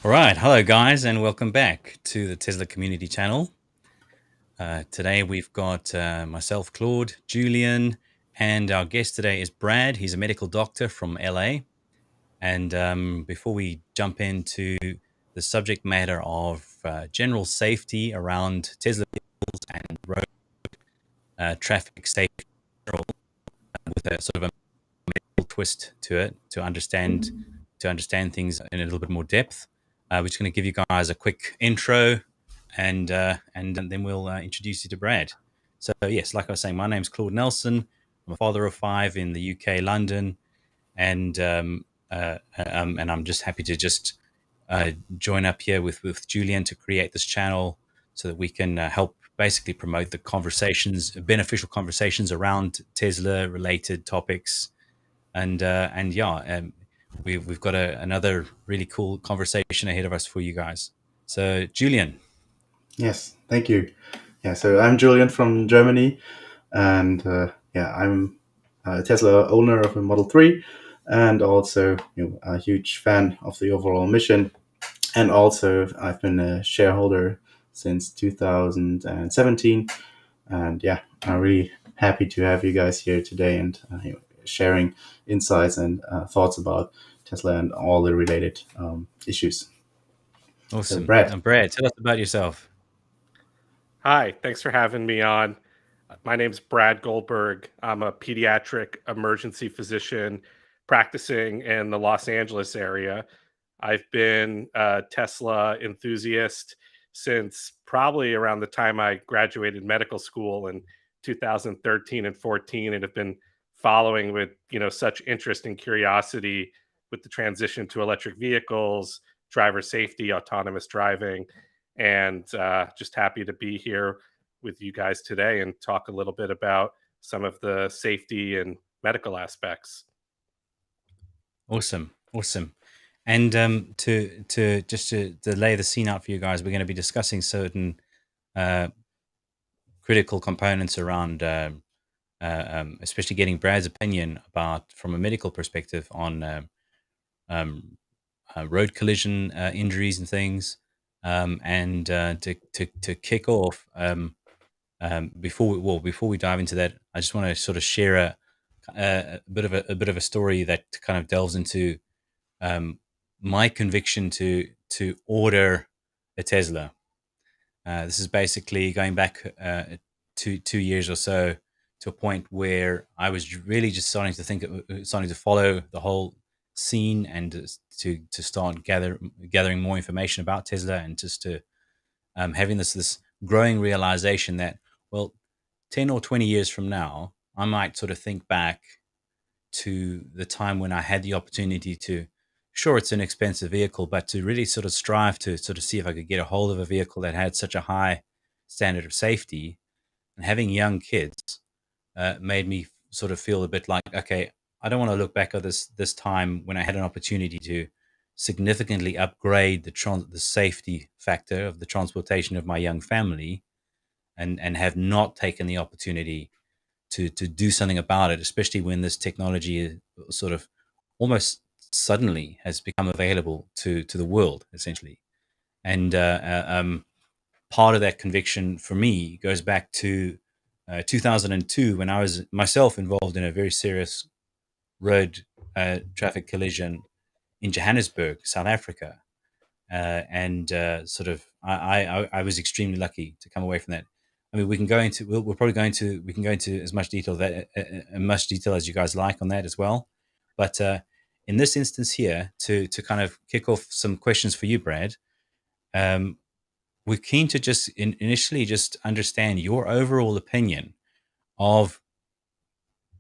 All right, hello guys, and welcome back to the Tesla Community Channel. Today we've got myself, Claude, Julian, and our guest today is Brad. He's a medical doctor from LA. And before we jump into the subject matter of general safety around Tesla vehicles and road traffic safety with a sort of a medical twist to it to understand things in a little bit more depth, we're just going to give you guys a quick intro and then we'll introduce you to Brad. So yes, like I was saying, my name's Claude Nelson. I'm a father of five in the UK, London, and I'm just happy to just join up here with Julian to create this channel so that we can help basically promote the beneficial conversations around Tesla related topics, and yeah, we've got another really cool conversation ahead of us for you guys. So Julian. Yes, thank you. Yeah, so I'm Julian from Germany, and I'm a Tesla owner of a Model 3, and also a huge fan of the overall mission. And also, I've been a shareholder since 2017, and yeah, I'm really happy to have you guys here today and sharing insights and thoughts about Tesla and all the related issues. So, Awesome. Brad. Now, Brad, tell us about yourself. Hi, thanks for having me on. My name's Brad Goldberg. I'm a pediatric emergency physician practicing in the Los Angeles area. I've been a Tesla enthusiast since probably around the time I graduated medical school in 2013 and 14, and have been following with such interest and curiosity with the transition to electric vehicles, driver safety, autonomous driving, and just happy to be here with you guys today and talk a little bit about some of the safety and medical aspects. Awesome. And to lay the scene out for you guys, we're going to be discussing certain uh, critical components around, especially getting Brad's opinion about, from a medical perspective, on um, road collision injuries and things. And to kick off, before we dive into that, I just want to sort of share a bit of a story that kind of delves into um, my conviction to order a Tesla. This is basically going back 2 years or so, to a point where I was really just starting to follow the whole scene, and to start gathering more information about Tesla, and just to having this growing realization that, well, 10 or 20 years from now, I might sort of think back to the time when I had the opportunity to, sure, it's an expensive vehicle, but to really sort of strive to sort of see if I could get a hold of a vehicle that had such a high standard of safety. And having young kids made me sort of feel a bit like, okay, I don't want to look back at this time when I had an opportunity to significantly upgrade the safety factor of the transportation of my young family, and have not taken the opportunity to do something about it, especially when this technology is sort of almost suddenly has become available to the world, essentially. And part of that conviction for me goes back to 2002, when I was myself involved in a very serious road traffic collision in Johannesburg, South Africa. And sort of I was extremely lucky to come away from that. I mean, we're probably going to we can go into as much detail as you guys like on that as well. But in this instance here, to kind of kick off some questions for you, Brad, um, we're keen to just initially just understand your overall opinion of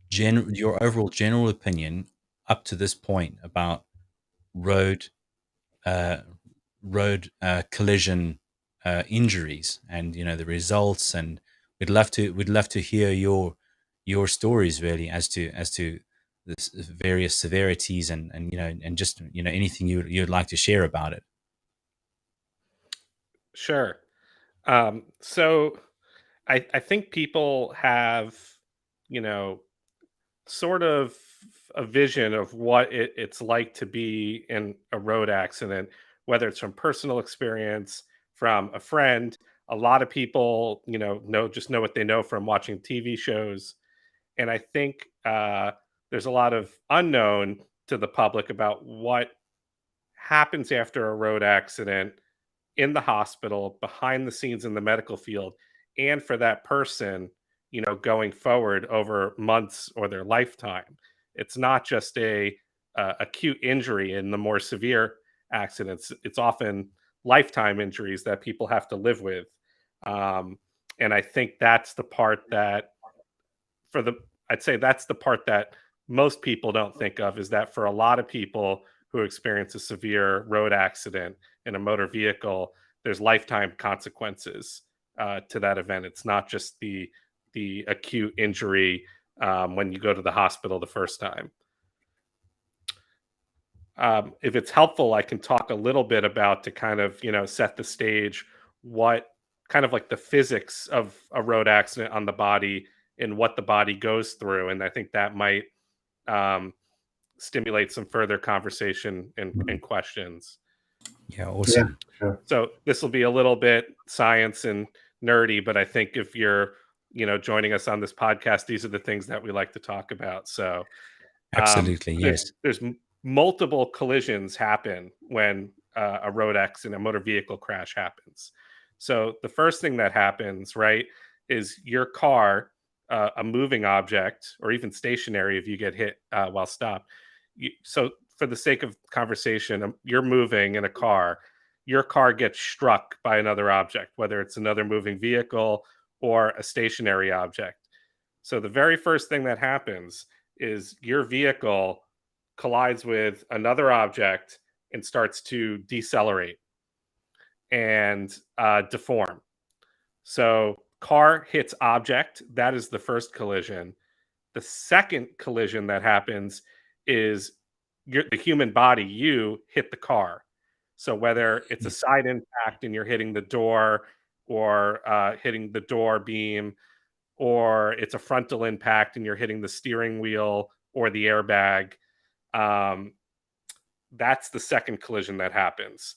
your overall general opinion up to this point about road uh, collision injuries, and the results. And we'd love to hear your stories, really, as to the various severities, and just anything you'd like to share about it. Sure. So I think people have, you know, sort of a vision of what it's like to be in a road accident whether it's from personal experience, from a friend. A lot of people, just know what they know from watching TV shows. And I think there's a lot of unknown to the public about what happens after a road accident in the hospital, behind the scenes in the medical field, and for that person, going forward over months or their lifetime. It's not just a acute injury in the more severe accidents. It's often lifetime injuries that people have to live with. Um, and I think that's the part that for the I'd say that's the part that most people don't think of, is that for a lot of people who experience a severe road accident in a motor vehicle, there's lifetime consequences to that event. It's not just the acute injury when you go to the hospital the first time. If it's helpful, I can talk a little bit about, to kind of set the stage, what kind of like the physics of a road accident on the body and what the body goes through, and I think that might um, stimulate some further conversation and questions. Yeah, Yeah, awesome. sure. So this will be a little bit science and nerdy, but I think if you're joining us on this podcast, these are the things that we like to talk about. So Absolutely, yes. there's multiple collisions happen when a road accident, a motor vehicle crash happens. So the first thing that happens, right, is your car, a moving object, or even stationary if you get hit while stopped. So for the sake of conversation, you're moving in a car. Your car gets struck by another object, whether it's another moving vehicle or a stationary object. So the very first thing that happens is your vehicle collides with another object and starts to decelerate and deform. So car hits object. That is the first collision. The second collision that happens is the human body, you hit the car. So whether it's a side impact and you're hitting the door, or hitting the door beam, or it's a frontal impact and you're hitting the steering wheel or the airbag, um, that's the second collision that happens.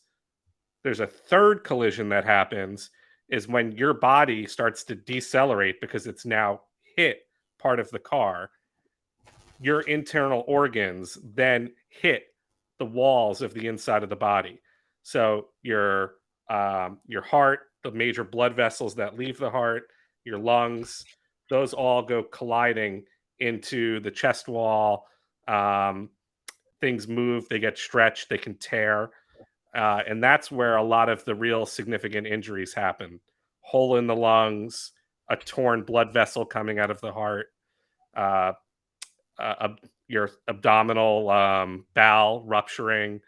There's a third collision that happens, is when your body starts to decelerate because it's now hit part of the car. Your internal organs then hit the walls of the inside of the body. So your heart, the major blood vessels that leave the heart, your lungs, those all go colliding into the chest wall. Things move, they get stretched, they can tear. And that's where a lot of the real significant injuries happen. Hole in the lungs, a torn blood vessel coming out of the heart, uh, your abdominal bowel rupturing,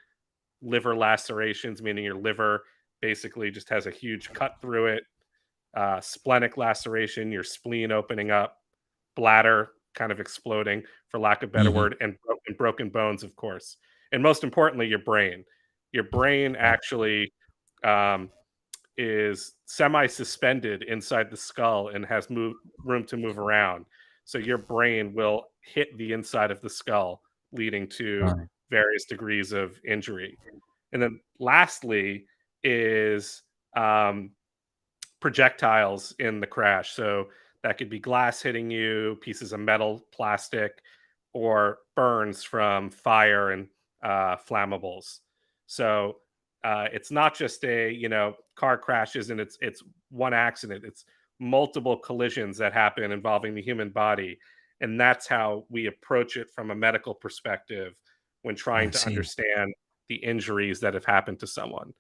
liver lacerations, meaning your liver basically just has a huge cut through it, splenic laceration, your spleen opening up, bladder kind of exploding, for lack of a better Mhm. word, and broken bones, of course. And most importantly, your brain. Your brain Right. actually um, is semi-suspended inside the skull and has room to move around. So your brain will hit the inside of the skull, leading to Right. various degrees of injury. And then lastly is projectiles in the crash. So that could be glass hitting you, pieces of metal, plastic, or burns from fire and flammables. So it's not just a car crashes and it's one accident. It's multiple collisions that happen involving the human body, and that's how we approach it from a medical perspective when trying I to see. understand the injuries that have happened to someone.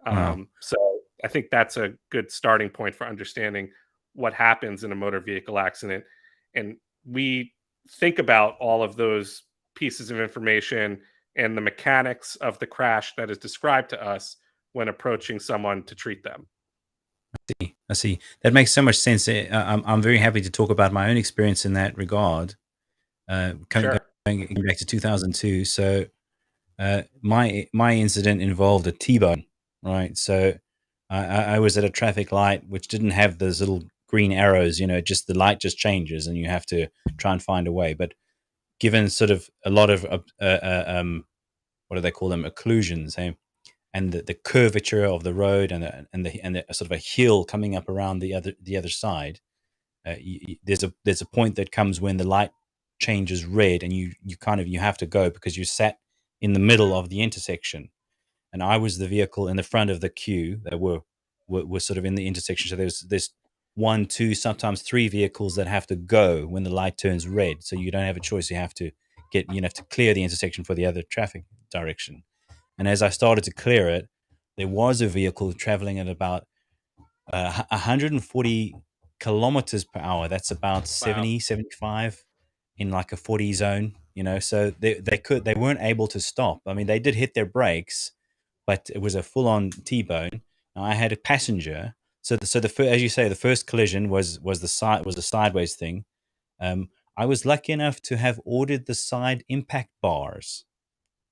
Wow. So I think that's a good starting point for understanding what happens in a motor vehicle accident. And we think about all of those pieces of information and the mechanics of the crash that is described to us when approaching someone to treat them. I see. That makes so much sense. I'm very happy to talk about my own experience in that regard. Sure. Going back to 2002. So my incident involved a T-bone, right? So I was at a traffic light which didn't have those little green arrows. Just the light just changes, and you have to try and find a way. But given sort of a lot of what do they call them, occlusions, eh? and the curvature of the road and the sort of a hill coming up around the other side. There's a point that comes when the light changes red, and you have to go because you sat in the middle of the intersection, and I was the vehicle in the front of the queue that were sort of in the intersection. So there's one, two, sometimes three vehicles that have to go when the light turns red. So you don't have a choice. You have to clear the intersection for the other traffic direction. And as I started to clear it, there was a vehicle traveling at about 140 kilometers per hour. That's about Wow. 75 in like a 40 zone, so they weren't able to stop. I mean, they did hit their brakes, but it was a full on T-bone. Now, I had a passenger. As you say, the first collision was a sideways thing. I was lucky enough to have ordered the side impact bars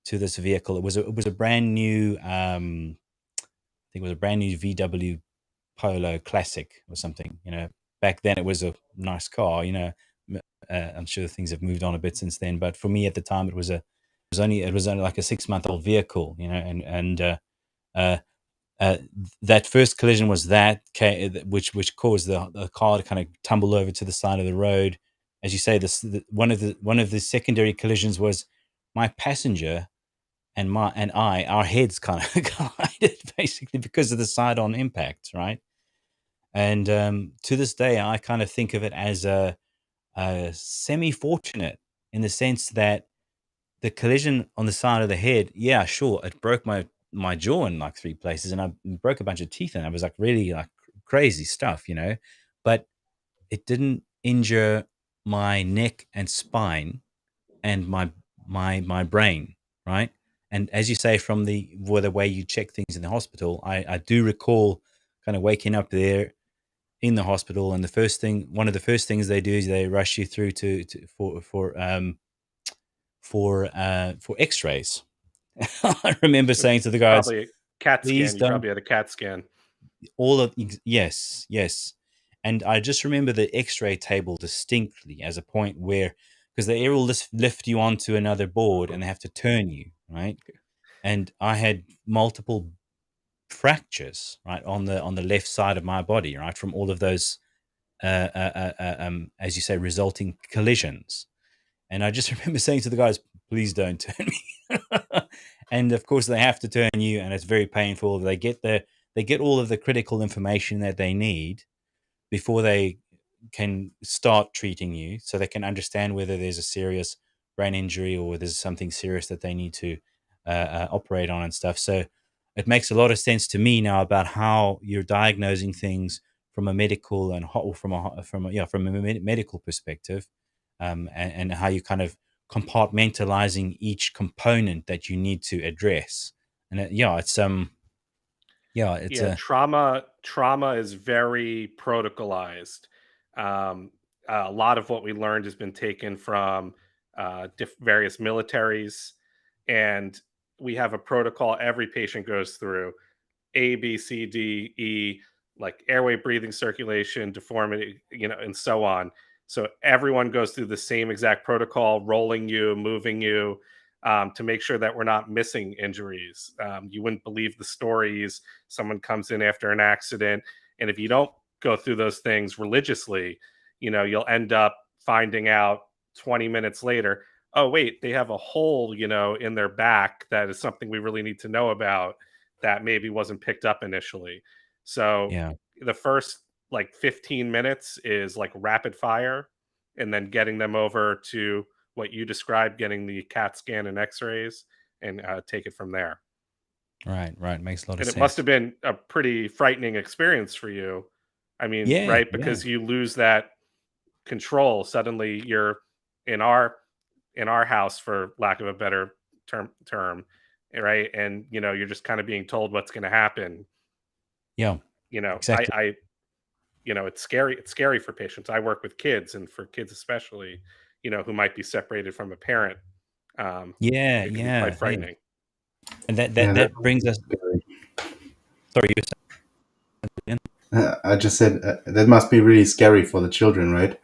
to this vehicle. It was a brand new, I think it was a brand new VW Polo Classic or something. Back then it was a nice car. I'm sure things have moved on a bit since then, but for me at the time it was only like a 6-month old vehicle. Uh, uh, that first collision was which caused the car to kind of tumble over to the side of the road. As you say, one of the secondary collisions was my passenger and our heads kind of collided basically because of the side-on impact, right? And to this day, I kind of think of it as a semi-fortunate in the sense that the collision on the side of the head, yeah, sure, it broke my jaw in like 3 places, and I broke a bunch of teeth, and it was like really like crazy stuff. But it didn't injure my neck and spine and my brain, right? And as you say, from the way you check things in the hospital, I do recall kind of waking up there in the hospital, and one of the first things they do is they rush you through to for X-rays. I remember saying to the guys, Probably a CAT "Please scan. You don't." probably had a CAT scan. Yes, yes, and I just remember the X-ray table distinctly as a point where, because they will just lift you onto another board and they have to turn you, right? And I had multiple fractures, right, on the left side of my body, right, from all of those as you say, resulting collisions. And I just remember saying to the guys, "Please don't turn me." And of course, they have to turn you, and it's very painful. They get all of the critical information that they need before they can start treating you, so they can understand whether there's a serious brain injury or there's something serious that they need to operate on and stuff. So it makes a lot of sense to me now about how you're diagnosing things from a medical and from a medical perspective, and how you kind of compartmentalizing each component that you need to address. And it's Yeah, a trauma is very protocolized. A lot of what we learned has been taken from various militaries, and we have a protocol every patient goes through. A, B, C, D, E, like airway, breathing, circulation, deformity, and so on. So everyone goes through the same exact protocol, rolling you, moving you, to make sure that we're not missing injuries. You wouldn't believe the stories. Someone comes in after an accident, and if you don't go through those things religiously, you'll end up finding out 20 minutes later, oh wait, they have a hole, in their back that is something we really need to know about that maybe wasn't picked up initially. So yeah. the first like 15 minutes is like rapid fire, and then getting them over to what you described, getting the CAT scan and X-rays, and take it from there. Right, makes a lot of And it must have sense. been a pretty frightening experience for you. I mean, Yeah, right? yeah. Because you lose that control. Suddenly, you're in our house, for lack of a better term, right? And you're just kind of being told what's going to happen. Yeah, You know, I, exactly. I, it's scary. It's scary for patients. I work with kids, and for kids especially, who might be separated from a parent, Yeah, it can be quite yeah, yeah. frightening. And that Yeah, that that brings us. Sorry, you were saying? I just said that must be really scary for the children, right?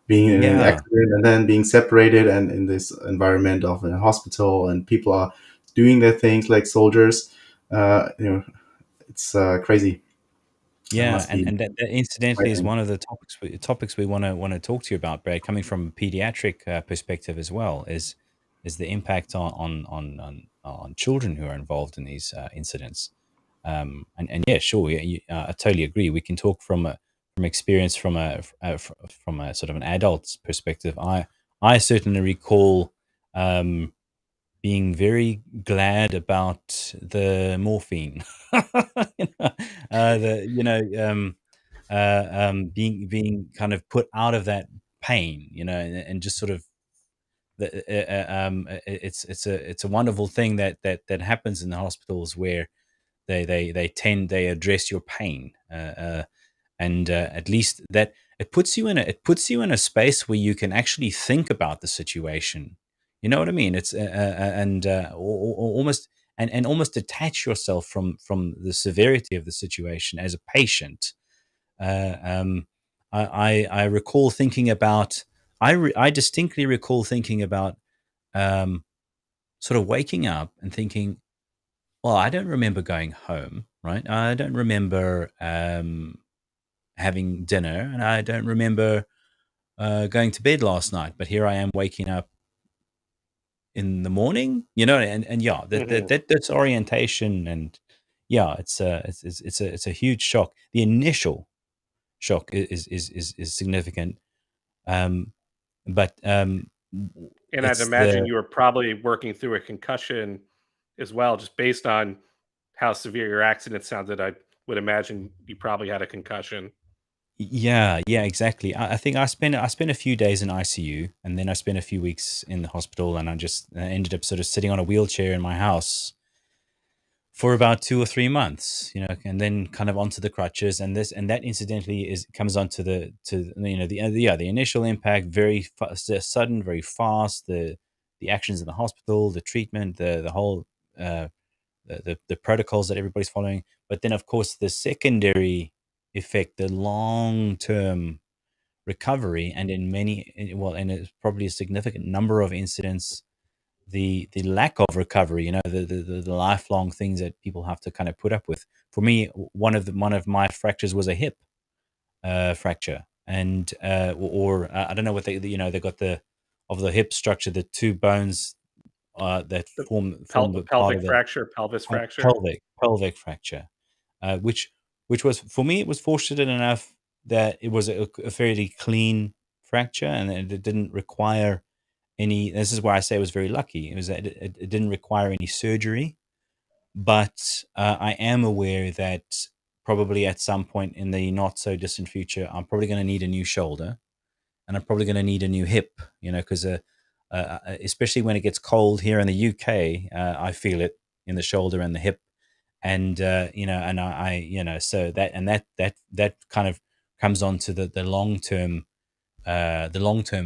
Being in an Yeah, accident and then being separated and in this environment of a hospital, and people are doing their things like soldiers. It's crazy. It Yeah, must be and that incidentally is frightening. one of the topics we wanna talk to you about, Brad, coming from a pediatric perspective as well, is the impact on children who are involved in these incidents. And yeah, sure, yeah, I totally agree. We can talk from experience from a sort of an adult's perspective. I certainly recall um, being very glad about the morphine. You know, being kind of put out of that pain, and just sort of it's a wonderful thing that happens in the hospitals where they address your pain, and at least that it puts you in a space where you can actually think about the situation. You know what I mean? It's and or almost and almost detach yourself from the severity of the situation as a patient. uh, um, I recall thinking about I distinctly recall thinking about um, sort of waking up and thinking, well, I don't remember going home, right? I don't remember having dinner, and I don't remember going to bed last night. But here I am waking up in the morning, and yeah, Hmm. that's orientation, and yeah, it's a huge shock. The initial shock is significant, um, but And I'd it's imagine the you were probably working through a concussion as well, just based on how severe your accident sounded. I would imagine you probably had a concussion. yeah, exactly. I think I spent a few days in ICU, and then I spent a few weeks in the hospital, and I ended up sort of sitting on a wheelchair in my house for about 2 or 3 months, and then kind of onto the crutches, and that incidentally is comes onto the initial impact, very sudden, very fast, the actions in the hospital, the treatment, the whole uh, the protocols that everybody's following, but then of course the secondary effect, the long term recovery, and in probably a significant number of incidents, the lack of recovery, the lifelong things that people have to kind of put up with. For me, one of my fractures was a hip fracture, and I don't know what they got the of the hip structure, the two bones that The form the part pelvic of the fracture, pelvis fracture. pelvic fracture, which was, for me, it was fortunate enough that it was a fairly clean fracture, and it didn't require any. This is why I say I was very lucky. It was that it didn't require any surgery, but I am aware that probably at some point in the not so distant future, I'm probably going to need a new shoulder, and I'm probably going to need a new hip. Because especially when it gets cold here in the UK, I feel it in the shoulder and the hip, and and so that kind of comes on to the long term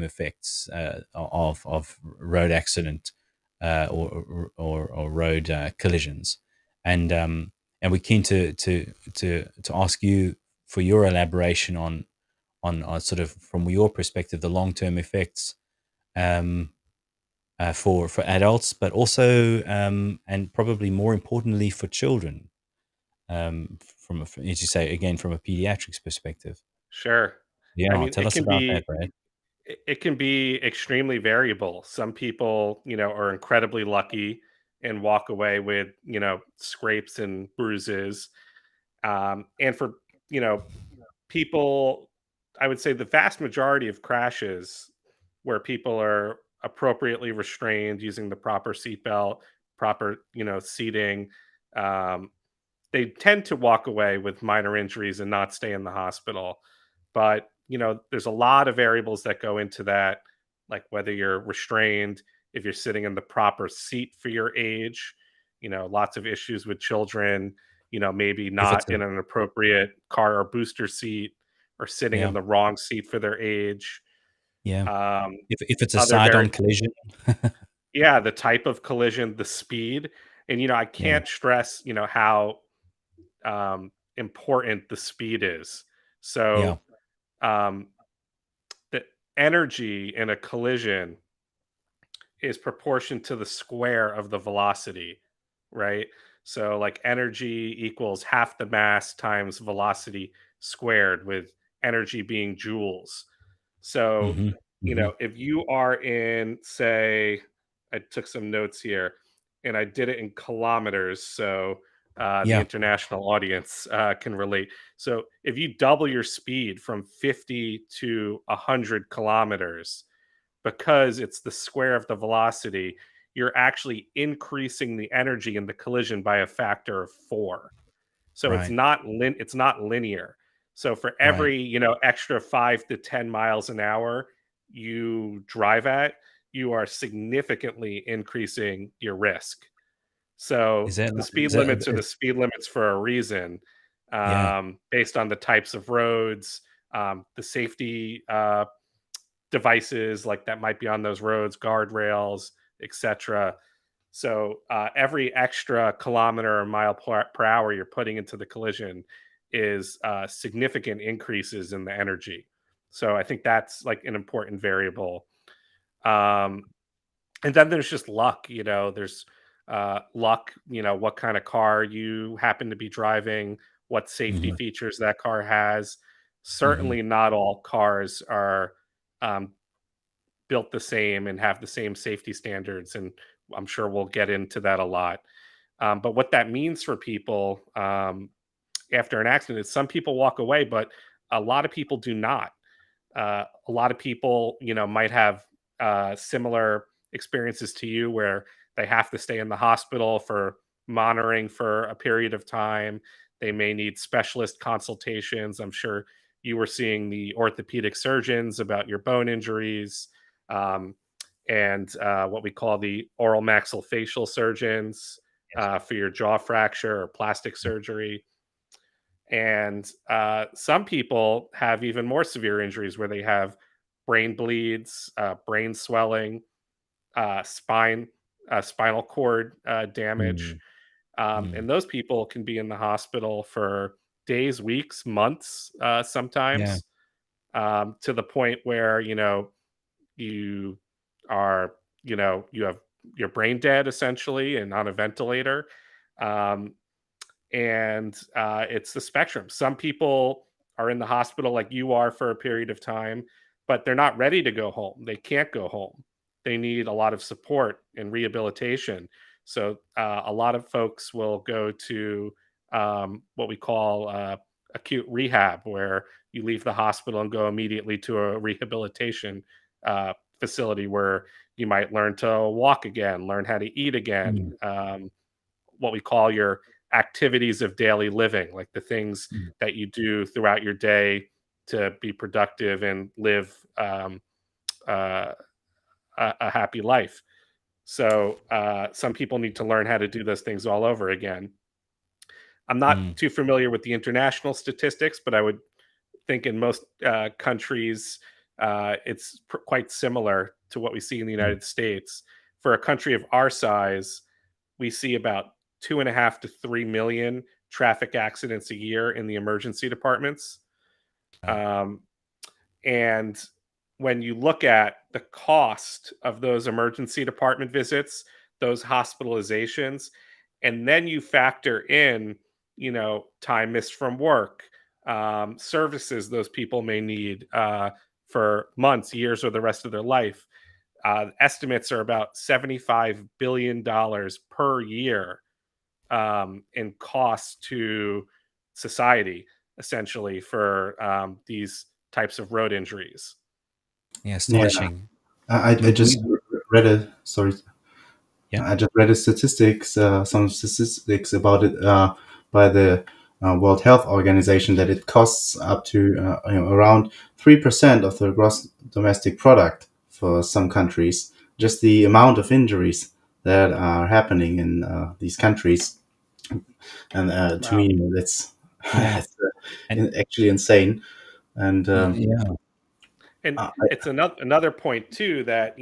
effects of road accident, or road collisions, and we're keen to ask you for your elaboration on sort of from your perspective the long term effects, um, for adults, but also and probably more importantly for children, as you say, again, from a pediatrics perspective. Sure. I Yeah, mean, tell us about that, Brad. it can be extremely variable. Some people, are incredibly lucky and walk away with, scrapes and bruises. And for, you know, people, I would say the vast majority of crashes where people are appropriately restrained using the proper seatbelt, proper, seating, um, they tend to walk away with minor injuries and not stay in the hospital. But, there's a lot of variables that go into that, like whether you're restrained, if you're sitting in the proper seat for your age, lots of issues with children, maybe If it's not a in an appropriate car or booster seat or sitting in Yeah, the wrong seat for their age. yeah. Um, If it's a other side-on very collision. Yeah, the type of collision, the speed, and I Yeah, can't stress, how important the speed is. yeah, So, um, the energy in a collision is proportion to the square of the velocity, right? So like energy equals half the mass times velocity squared, with energy being joules. So, Hmm. Hmm. if you are in, say, I took some notes here and I did it in kilometers. So the Yeah. international audience can relate. So if you double your speed from 50 to 100 kilometers, because it's the square of the velocity, you're actually increasing the energy in the collision by a factor of 4. So Right. it's not linear. So for Right. every, extra 5 to 10 miles an hour you drive at, you are significantly increasing your risk. So Is that the like, speed is that limits are the speed limits for a reason, yeah. based on the types of roads, the safety devices like that might be on those roads, guardrails, etc. So every extra kilometer or mile per hour you're putting into the collision is significant increases in the energy. So I think that's like an important variable. Um, and then there's just luck. There's luck. What kind of car you happen to be driving, what safety Hmm. features that car has. Hmm. Certainly, not all cars are um, built the same and have the same safety standards, and I'm sure we'll get into that a lot. But what that means for people after an accident is some people walk away, but a lot of people do not. A lot of people, might have similar experiences to you where they have to stay in the hospital for monitoring for a period of time. They may need specialist consultations. I'm sure you were seeing the orthopedic surgeons about your bone injuries, um, and what we call the oral maxillofacial surgeons Yes. for your jaw fracture or plastic surgery. And some people have even more severe injuries where they have brain bleeds, brain swelling, spinal cord damage. Mm. Mm. And those people can be in the hospital for days, weeks, months, Yeah. sometimes, to the point where, you are, you have your brain dead essentially and on a ventilator. Um, and it's the spectrum. Some people are in the hospital like you are for a period of time, but they're not ready to go home. They can't go home. They need a lot of support and rehabilitation. So a lot of folks will go to what we call acute rehab, where you leave the hospital and go immediately to a rehabilitation facility where you might learn to walk again, learn how to eat again, Mm. what we call your activities of daily living, like the things Mm. that you do throughout your day to be productive and live uh, a happy life. So some people need to learn how to do those things all over again. I'm not Mm. too familiar with the international statistics, but I would think in most countries it's quite similar to what we see in the Mm. United States. For a country of our size, we see about 2.5 to 3 million traffic accidents a year in the emergency departments. Right. Um, and when you look at the cost of those emergency department visits, those hospitalizations, and then you factor in, time missed from work, services those people may need for months, years, or the rest of their life. Estimates are about $75 billion per year in costs to society, essentially, for these types of road injuries. Yeah. Yeah, Astonishing. I just We read a sorry. yeah. I just read a statistics, some statistics about it by the World Health Organization, that it costs up to around 3% of the gross domestic product for some countries. Just the amount of injuries that are happening in these countries, and to Wow. me, that's Yeah. it's And actually insane. And yeah. And I, it's another point too that,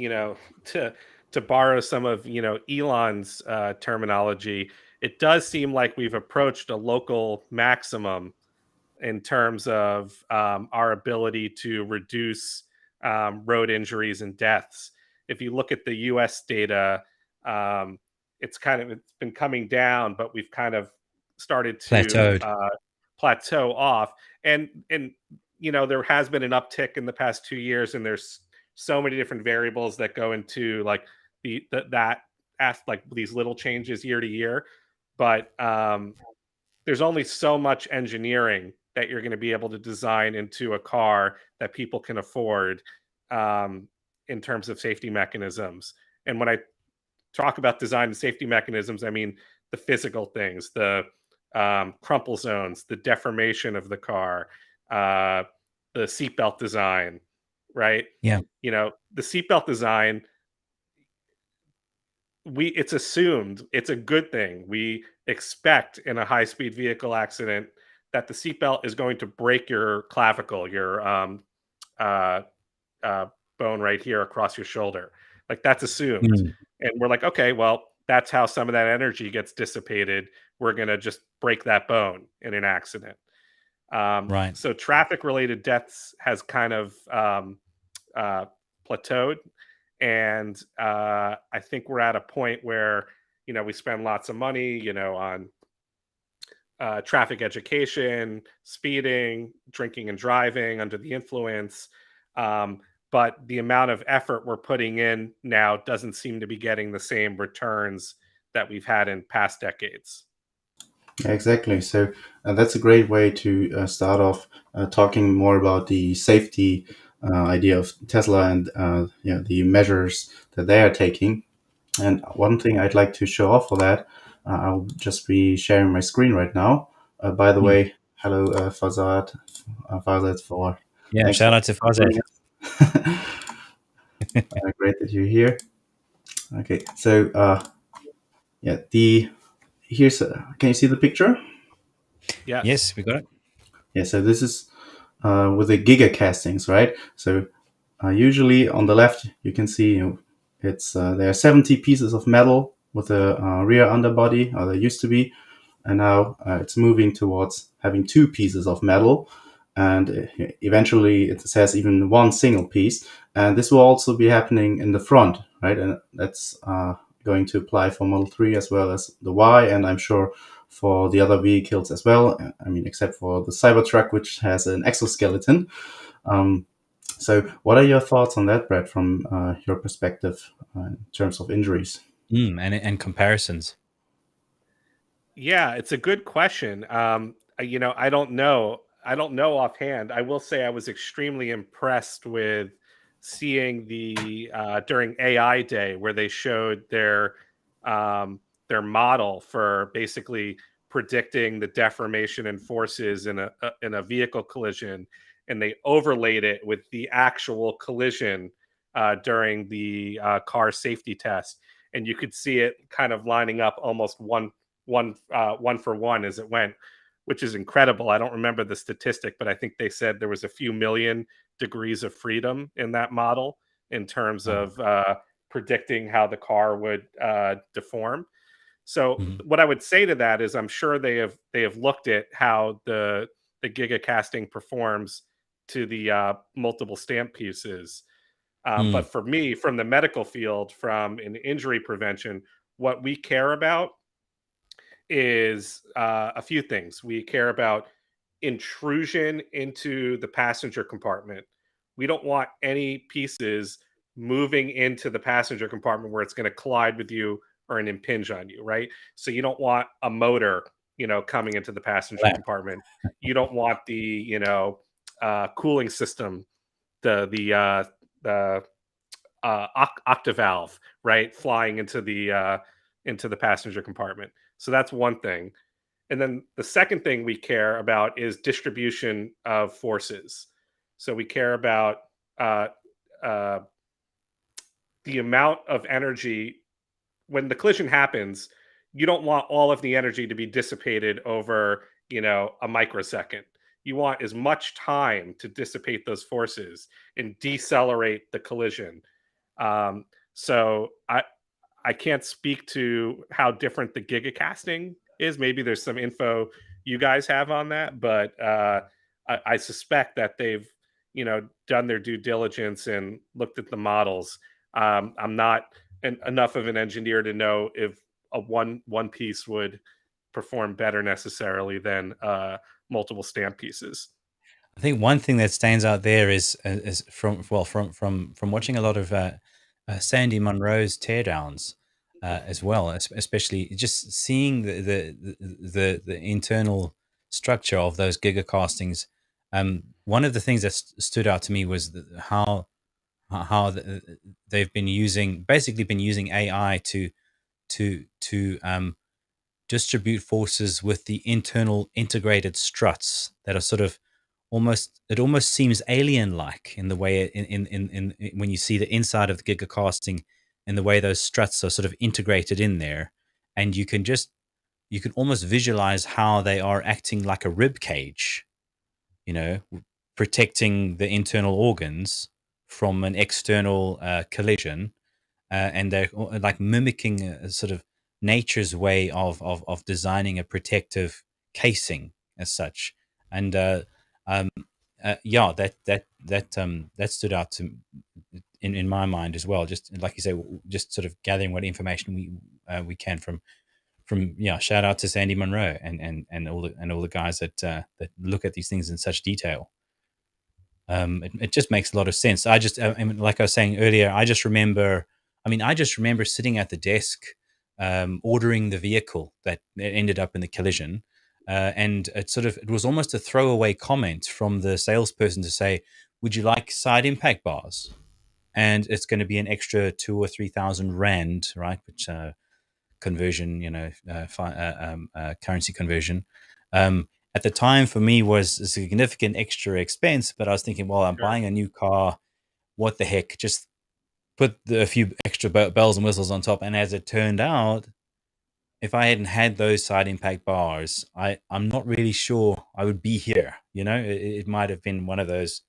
to borrow some of, Elon's terminology, it does seem like we've approached a local maximum in terms of our ability to reduce road injuries and deaths. If you look at the U.S. data, um, it's been coming down, but we've kind of started to Plateaued. plateau off. And there has been an uptick in the past 2 years, and there's so many different variables that go into like that like these little changes year to year. But there's only so much engineering that you're going to be able to design into a car that people can afford, um, in terms of safety mechanisms. And when I talk about design and safety mechanisms, I mean the physical things, the crumple zones, the deformation of the car, uh, the seatbelt design, right? Yeah. The seatbelt design, it's assumed it's a good thing. We expect in a high speed vehicle accident that the seatbelt is going to break your clavicle, your uh, uh, bone right here across your shoulder. Like that's assumed. Mm, And we're like, okay, well, that's how some of that energy gets dissipated. We're going to just break that bone in an accident. right. So traffic related deaths has kind of uh, plateaued. And I think we're at a point where, we spend lots of money, on traffic education, speeding, drinking and driving under the influence. Um, but the amount of effort we're putting in now doesn't seem to be getting the same returns that we've had in past decades. Yeah, exactly. So that's a great way to start off talking more about the safety idea of Tesla and the measures that they are taking. And one thing I'd like to show off for that, I'll just be sharing my screen right now. By the Mm. way, hello Farzad, for Yeah. thanks Shout for out to joining Fazet. us. Great that you're here. Okay, so yeah, the here's can you see the picture? Yes. Yes, we got it. Yeah, so this is with the giga castings, right? So usually on the left, you can see it's there are 70 pieces of metal with a rear underbody, or there used to be, and now it's moving towards having two pieces of metal, and eventually it says even one single piece. And this will also be happening in the front, right? And that's going to apply for Model 3 as well as the Y, and I'm sure for the other vehicles as well. I mean, except for the Cybertruck, which has an exoskeleton. Um, so, what are your thoughts on that, Brett, from your perspective in terms of injuries? And comparisons. Yeah, it's a good question. I don't know. I don't know offhand. I will say I was extremely impressed with seeing the during AI Day where they showed um, their model for basically predicting the deformation and forces in a vehicle collision, and they overlaid it with the actual collision during the car safety test, and you could see it kind of lining up almost one for one as it went, which is incredible. I don't remember the statistic, but I think they said there was a few million degrees of freedom in that model in terms Wow. of predicting how the car would deform. So Mhm. what I would say to that is I'm sure they have looked at how the giga casting performs to the multiple stamp pieces. Mm, But for me, from the medical field, from an injury prevention, what we care about is a few things. We care about intrusion into the passenger compartment. We don't want any pieces moving into the passenger compartment where it's going to collide with you or an impinge on you, right? So you don't want a motor, coming into the passenger lap. compartment. You don't want the, cooling system, the the octavalve, right, flying into the passenger compartment. So that's one thing. And then the second thing we care about is distribution of forces. So we care about uh, uh, the amount of energy when the collision happens. You don't want all of the energy to be dissipated over, a microsecond. You want as much time to dissipate those forces and decelerate the collision. So I can't speak to how different the gigacasting is. Maybe there's some info you guys have on that, but I suspect that they've done their due diligence and looked at the models. I'm not enough of an engineer to know if a one piece would perform better necessarily than multiple stamp pieces. I think one thing that stands out there is from watching a lot of Sandy Munro's teardowns as well, especially just seeing the internal structure of those gigacastings. One of the things that stood out to me was how they've basically been using AI to distribute forces with the internal integrated struts that are sort of almost seems alien like in the way in when you see the inside of the gigacasting and the way those struts are sort of integrated in there, and you can almost visualize how they are acting like a rib cage, you know, protecting the internal organs from an external collision, and they're like mimicking a sort of nature's way of designing a protective casing as such. And yeah, that stood out to in my mind as well. Just like you say, just sort of gathering what information we can from yeah. Shout out to Sandy Munro and all the guys that look at these things in such detail. It just makes a lot of sense. I mean, like I was saying earlier, I just remember sitting at the desk, ordering the vehicle that ended up in the collision. And it was almost a throwaway comment from the salesperson to say, would you like side impact bars? And it's going to be an extra 2 or 3 thousand rand, right? Which, conversion, currency conversion. At the time for me was a significant extra expense, but I was thinking, well, I'm Sure. buying a new car. What the heck? Just put a few extra bells and whistles on top. And as it turned out, if I hadn't had those side impact bars, I'm not really sure I would be here. It might have been one of those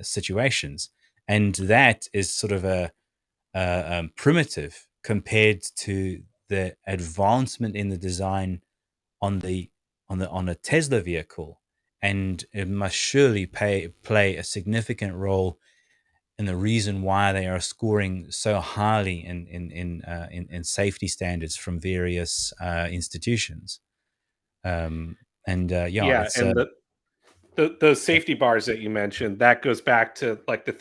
situations. And that is sort of a primitive compared to the advancement in the design on a Tesla vehicle, and it must surely play a significant role in the reason why they are scoring so highly in safety standards from various institutions. Yeah, Yeah, it's and those safety bars that you mentioned, that goes back to like the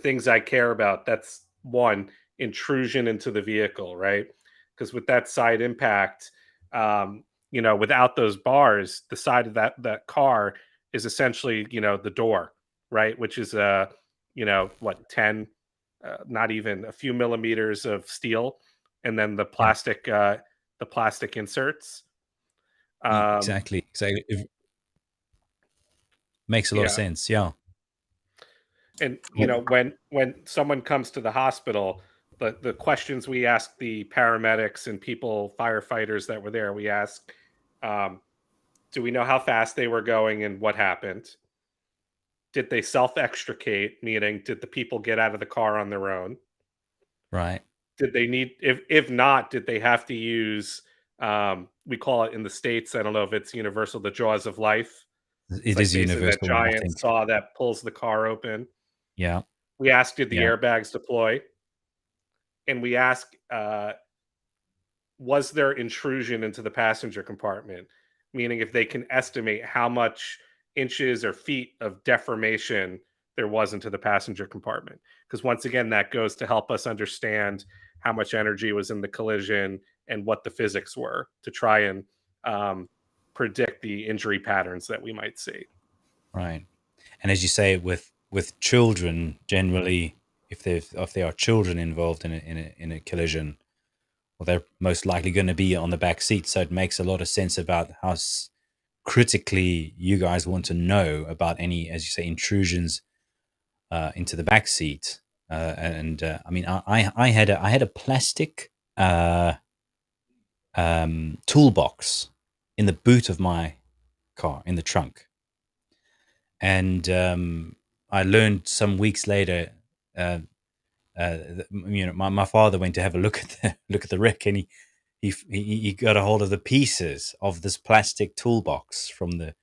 things I care about. That's one, intrusion into the vehicle, right? Because with that side impact, without those bars, the side of that car is essentially, the door, right? Which is what, 10, not even a few millimeters of steel, and then yeah, the plastic inserts. Um, exactly. It makes a lot of yeah, sense. Yeah. and Well, when someone comes to the hospital, the questions we ask the paramedics and firefighters that were there, we ask, um, do we know how fast they were going and what happened? Did they self extricate, meaning did the people get out of the car on their own? right. Did they need, if not, did they have to use, we call it in the States, I don't know if it's universal, the jaws of life. It's It like is basically that universal, I giant think. saw that pulls the car open. Yeah. We asked, did the Yeah. airbags deploy? And we ask, was there intrusion into the passenger compartment? Meaning, if they can estimate how much inches or feet of deformation there was into the passenger compartment. Because once again, that goes to help us understand how much energy was in the collision and what the physics were to try and um, predict the injury patterns that we might see. Right. And as you say, with children, generally, if there are children involved in a collision, well, they're most likely going to be on the back seat. So it makes a lot of sense about how critically you guys want to know about any, as you say, intrusions into the back seat. And I mean, I had a plastic toolbox in the boot of my car in the trunk. And I learned some weeks later, my father went to have a look at the wreck, and he got a hold of the pieces of this plastic toolbox from the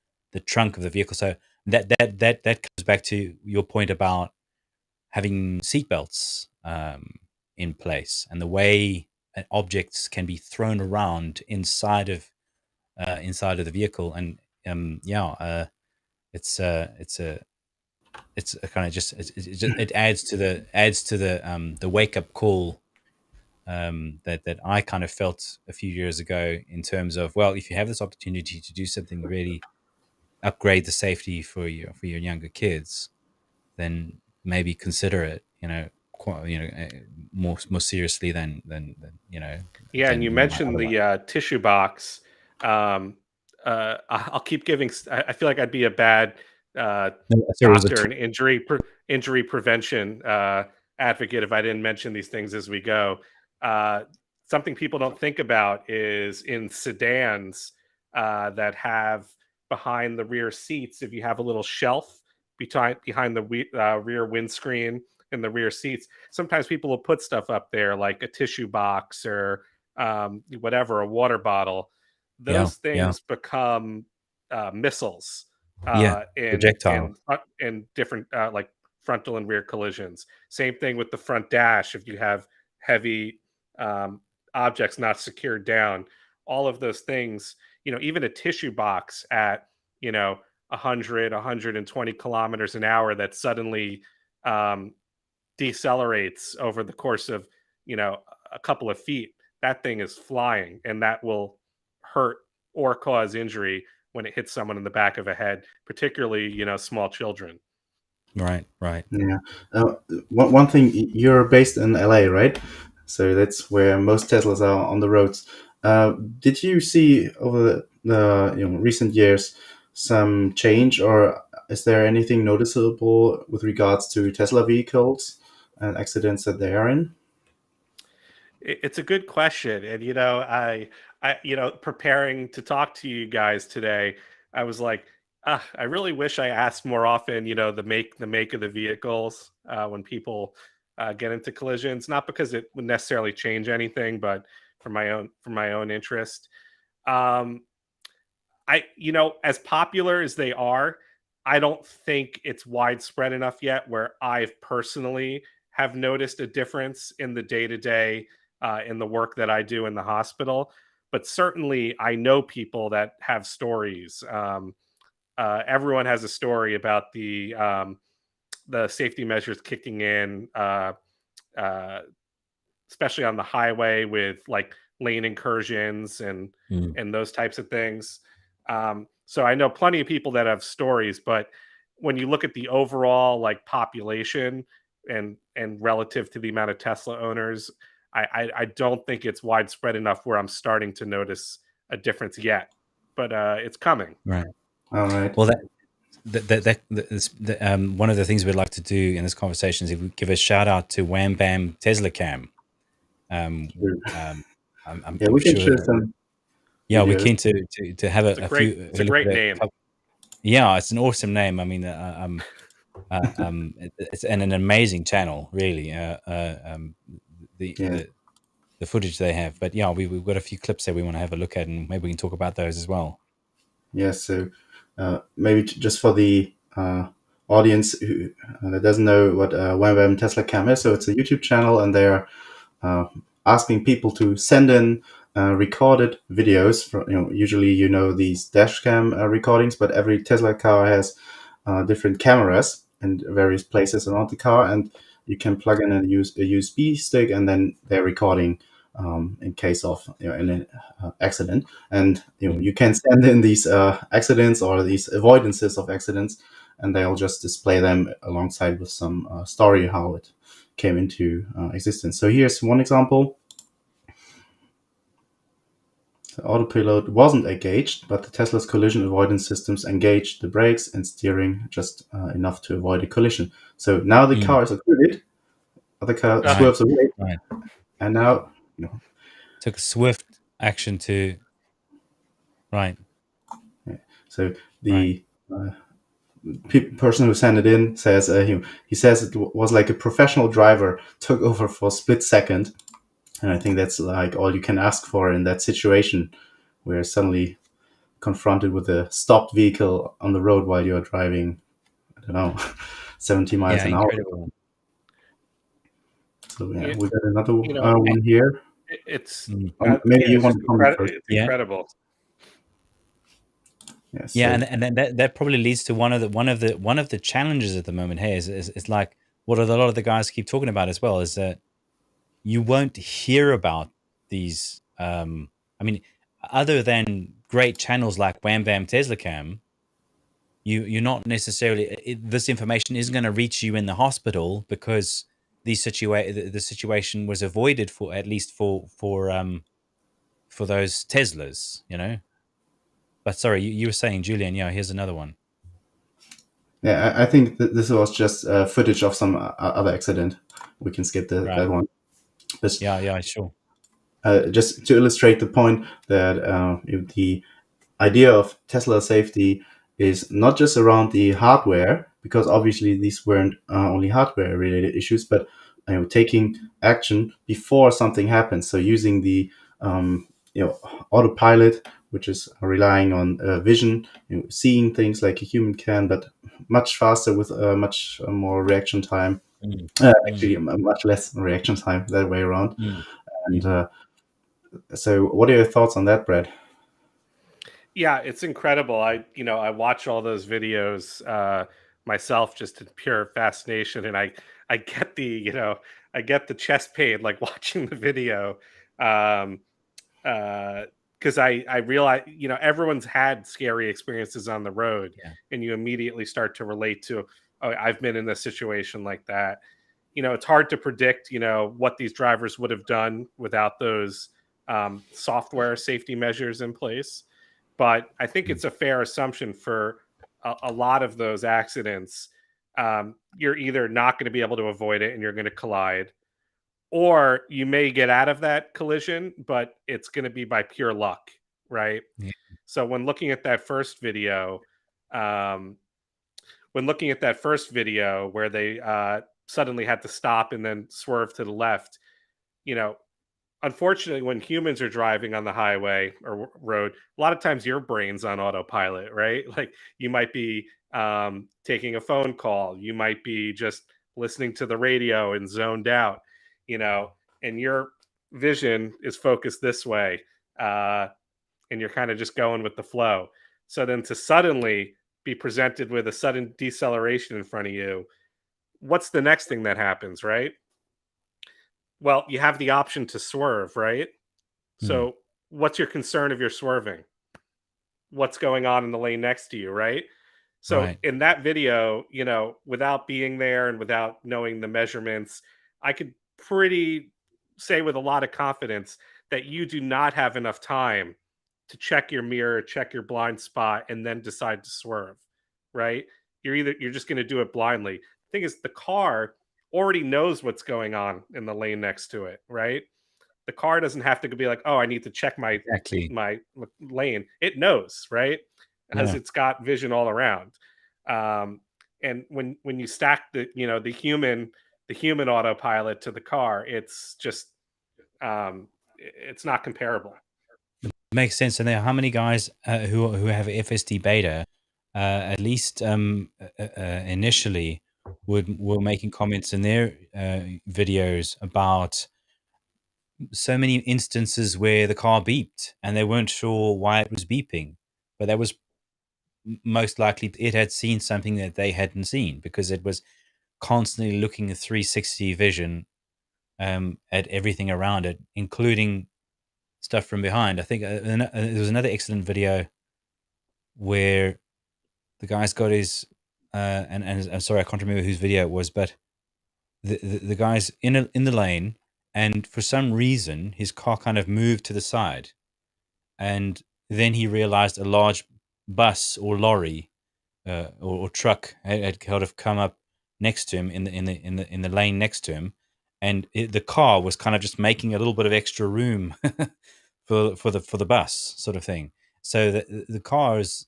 trunk of the vehicle. So that comes back to your point about having seatbelts in place, and the way objects can be thrown around inside of the vehicle, and it's a kind of just it adds to the wake up call that I kind of felt a few years ago, in terms of, well, if you have this opportunity to do something really upgrade the safety for your younger kids, then maybe consider it, more seriously Yeah, and you than you might mentioned otherwise. the tissue box. Um, I'll keep giving. I feel like I'd be a bad uh, No, there was a doctor and injury prevention advocate if I didn't mention these things as we go. Uh, Something people don't think about is in sedans that have behind the rear seats. If you have a little shelf behind the rear windscreen in the rear seats, sometimes people will put stuff up there like a tissue box or whatever, a water bottle. Yeah, Those yeah, things become missiles yeah, in projectile. different like frontal and rear collisions. Same thing with the front dash. If you have heavy um, objects not secured down, all of those things, even a tissue box at 100, 120 kilometers an hour that suddenly um, decelerates over the course of a couple of feet, that thing is flying, and that will hurt or cause injury when it hits someone in the back of a head, particularly small children. Right, right. Yeah. Uh, one thing, you're based in LA, right? So that's where most Teslas are on the roads. Did you see over the recent years some change, or is there anything noticeable with regards to Tesla vehicles and accidents that they are in? It's a good question, and preparing to talk to you guys today, I was like, I really wish I asked more often. The make of the vehicles when people get into collisions, not because it would necessarily change anything, but for my own interest. Um, as popular as they are, I don't think it's widespread enough yet where I've personally have noticed a difference in the day to day in the work that I do in the hospital. But certainly, I know people that have stories. Everyone has a story about the safety measures kicking in, uh, especially on the highway with like lane incursions Mm, and those types of things. So I know plenty of people that have stories, but when you look at the overall like population and relative to the amount of Tesla owners, I don't think it's widespread enough where I'm starting to notice a difference yet. But it's coming. right. All right. Well, one of the things we'd like to do in this conversation is if we give a shout out to Wham Bam Tesla Cam. Um, Sure. um, Yeah, I'm we can sure. share some Yeah, we're videos. keen to have It's a a great few it's a look great at a name. couple. Yeah, it's an awesome name. I mean, it's an amazing channel, really. The Yeah. the the footage they have, but yeah, we've got a few clips that we want to have a look at, and maybe we can talk about those as well. Yeah. So maybe just for the audience that doesn't know what Wham Bam Tesla Cam is, so it's a YouTube channel, and they're uh, asking people to send in recorded videos. Usually, these dash cam recordings, but every Tesla car has different cameras in various places around the car, and you can plug in and use a USB stick, and then they're recording in case of an accident. And Mm, you can send in these accidents or these avoidances of accidents, and they'll just display them alongside with some story how it came into existence. So here's one example. The autopilot wasn't engaged, but the Tesla's collision avoidance systems engaged the brakes and steering just enough to avoid a collision. So now the mm, car is occluded, the car Uh, right, swerves away, right. and now, Took a swift action to right, so right. the person who sent it in says he says it was like a professional driver took over for a split second, and I think that's like all you can ask for in that situation, where suddenly confronted with a stopped vehicle on the road while you're driving, I don't know, 70 miles Yeah, an hour. incredible. So yeah, you, we got another you know, And one here. It's Maybe yeah, you it's want just to comment first. it's Yeah, incredible. Yeah. yeah, So and then that probably leads to one of the challenges at the moment here is like what a lot of the guys keep talking about as well, is that you won't hear about these. I mean, other than great channels like Wham Bam Tesla Cam, you're not necessarily this information isn't going to reach you in the hospital because the situation was avoided, for at least for those Teslas, you know. But sorry, you were saying, Julian. Yeah, here's another one. yeah, I think this was just footage of some other accident. We can skip Right. that one. But Yeah, sure. just to illustrate the point that if the idea of Tesla safety is not just around the hardware, because obviously these weren't only hardware related issues, but taking action before something happens. So using the autopilot, which is relying on vision, seeing things like a human can, but much faster with much more reaction time. Mm, Actually, much less reaction time that way around. mm, And mm. so, what are your thoughts on that, Brad? Yeah, it's incredible. I watch all those videos myself just in pure fascination, and I get I get the chest pain like watching the video. Um, because I realize, everyone's had scary experiences on the road, Yeah. and you immediately start to relate to, oh, I've been in a situation like that. It's hard to predict, what these drivers would have done without those software safety measures in place. But I think Mm, it's a fair assumption for a lot of those accidents. You're either not going to be able to avoid it and you're going to collide, or you may get out of that collision, but it's going to be by pure luck, right? yeah. So um, when looking at that first video where they suddenly had to stop and then swerve to the left, you know, unfortunately, when humans are driving on the highway or road, a lot of times your brain's on autopilot, right? Like you might be taking a phone call, you might be just listening to the radio and zoned out, you know, and your vision is focused this way, and you're kind of just going with the flow. So then to suddenly be presented with a sudden deceleration in front of you, what's the next thing that happens, right? Well, you have the option to swerve, right? Mm, So, what's your concern if you're swerving? What's going on in the lane next to you, right? So, right. in that video, without being there and without knowing the measurements, I could pretty say with a lot of confidence that you do not have enough time to check your mirror, check your blind spot, and then decide to swerve, right? You're just going to do it blindly. The thing is, the car already knows what's going on in the lane next to it, right? The car doesn't have to be like, "Oh, I need to check Exactly. my lane." It knows, right? As Yeah. it's got vision all around. Um, and when you stack the human autopilot to the car, it's just it's not comparable. Makes sense. And there, how many guys who have FSD beta, at least initially, were making comments in their videos about so many instances where the car beeped and they weren't sure why it was beeping, but that was most likely it had seen something that they hadn't seen because it was constantly looking at 360 vision at everything around it, including stuff from behind. I think there was another excellent video where the guy's got his and I'm sorry, I can't remember whose video it was, but the guy's in the lane, and for some reason his car kind of moved to the side, and then he realized a large bus or lorry or truck had kind of come up next to him in the lane next to him, and the car was kind of just making a little bit of extra room for the bus sort of thing. So the car's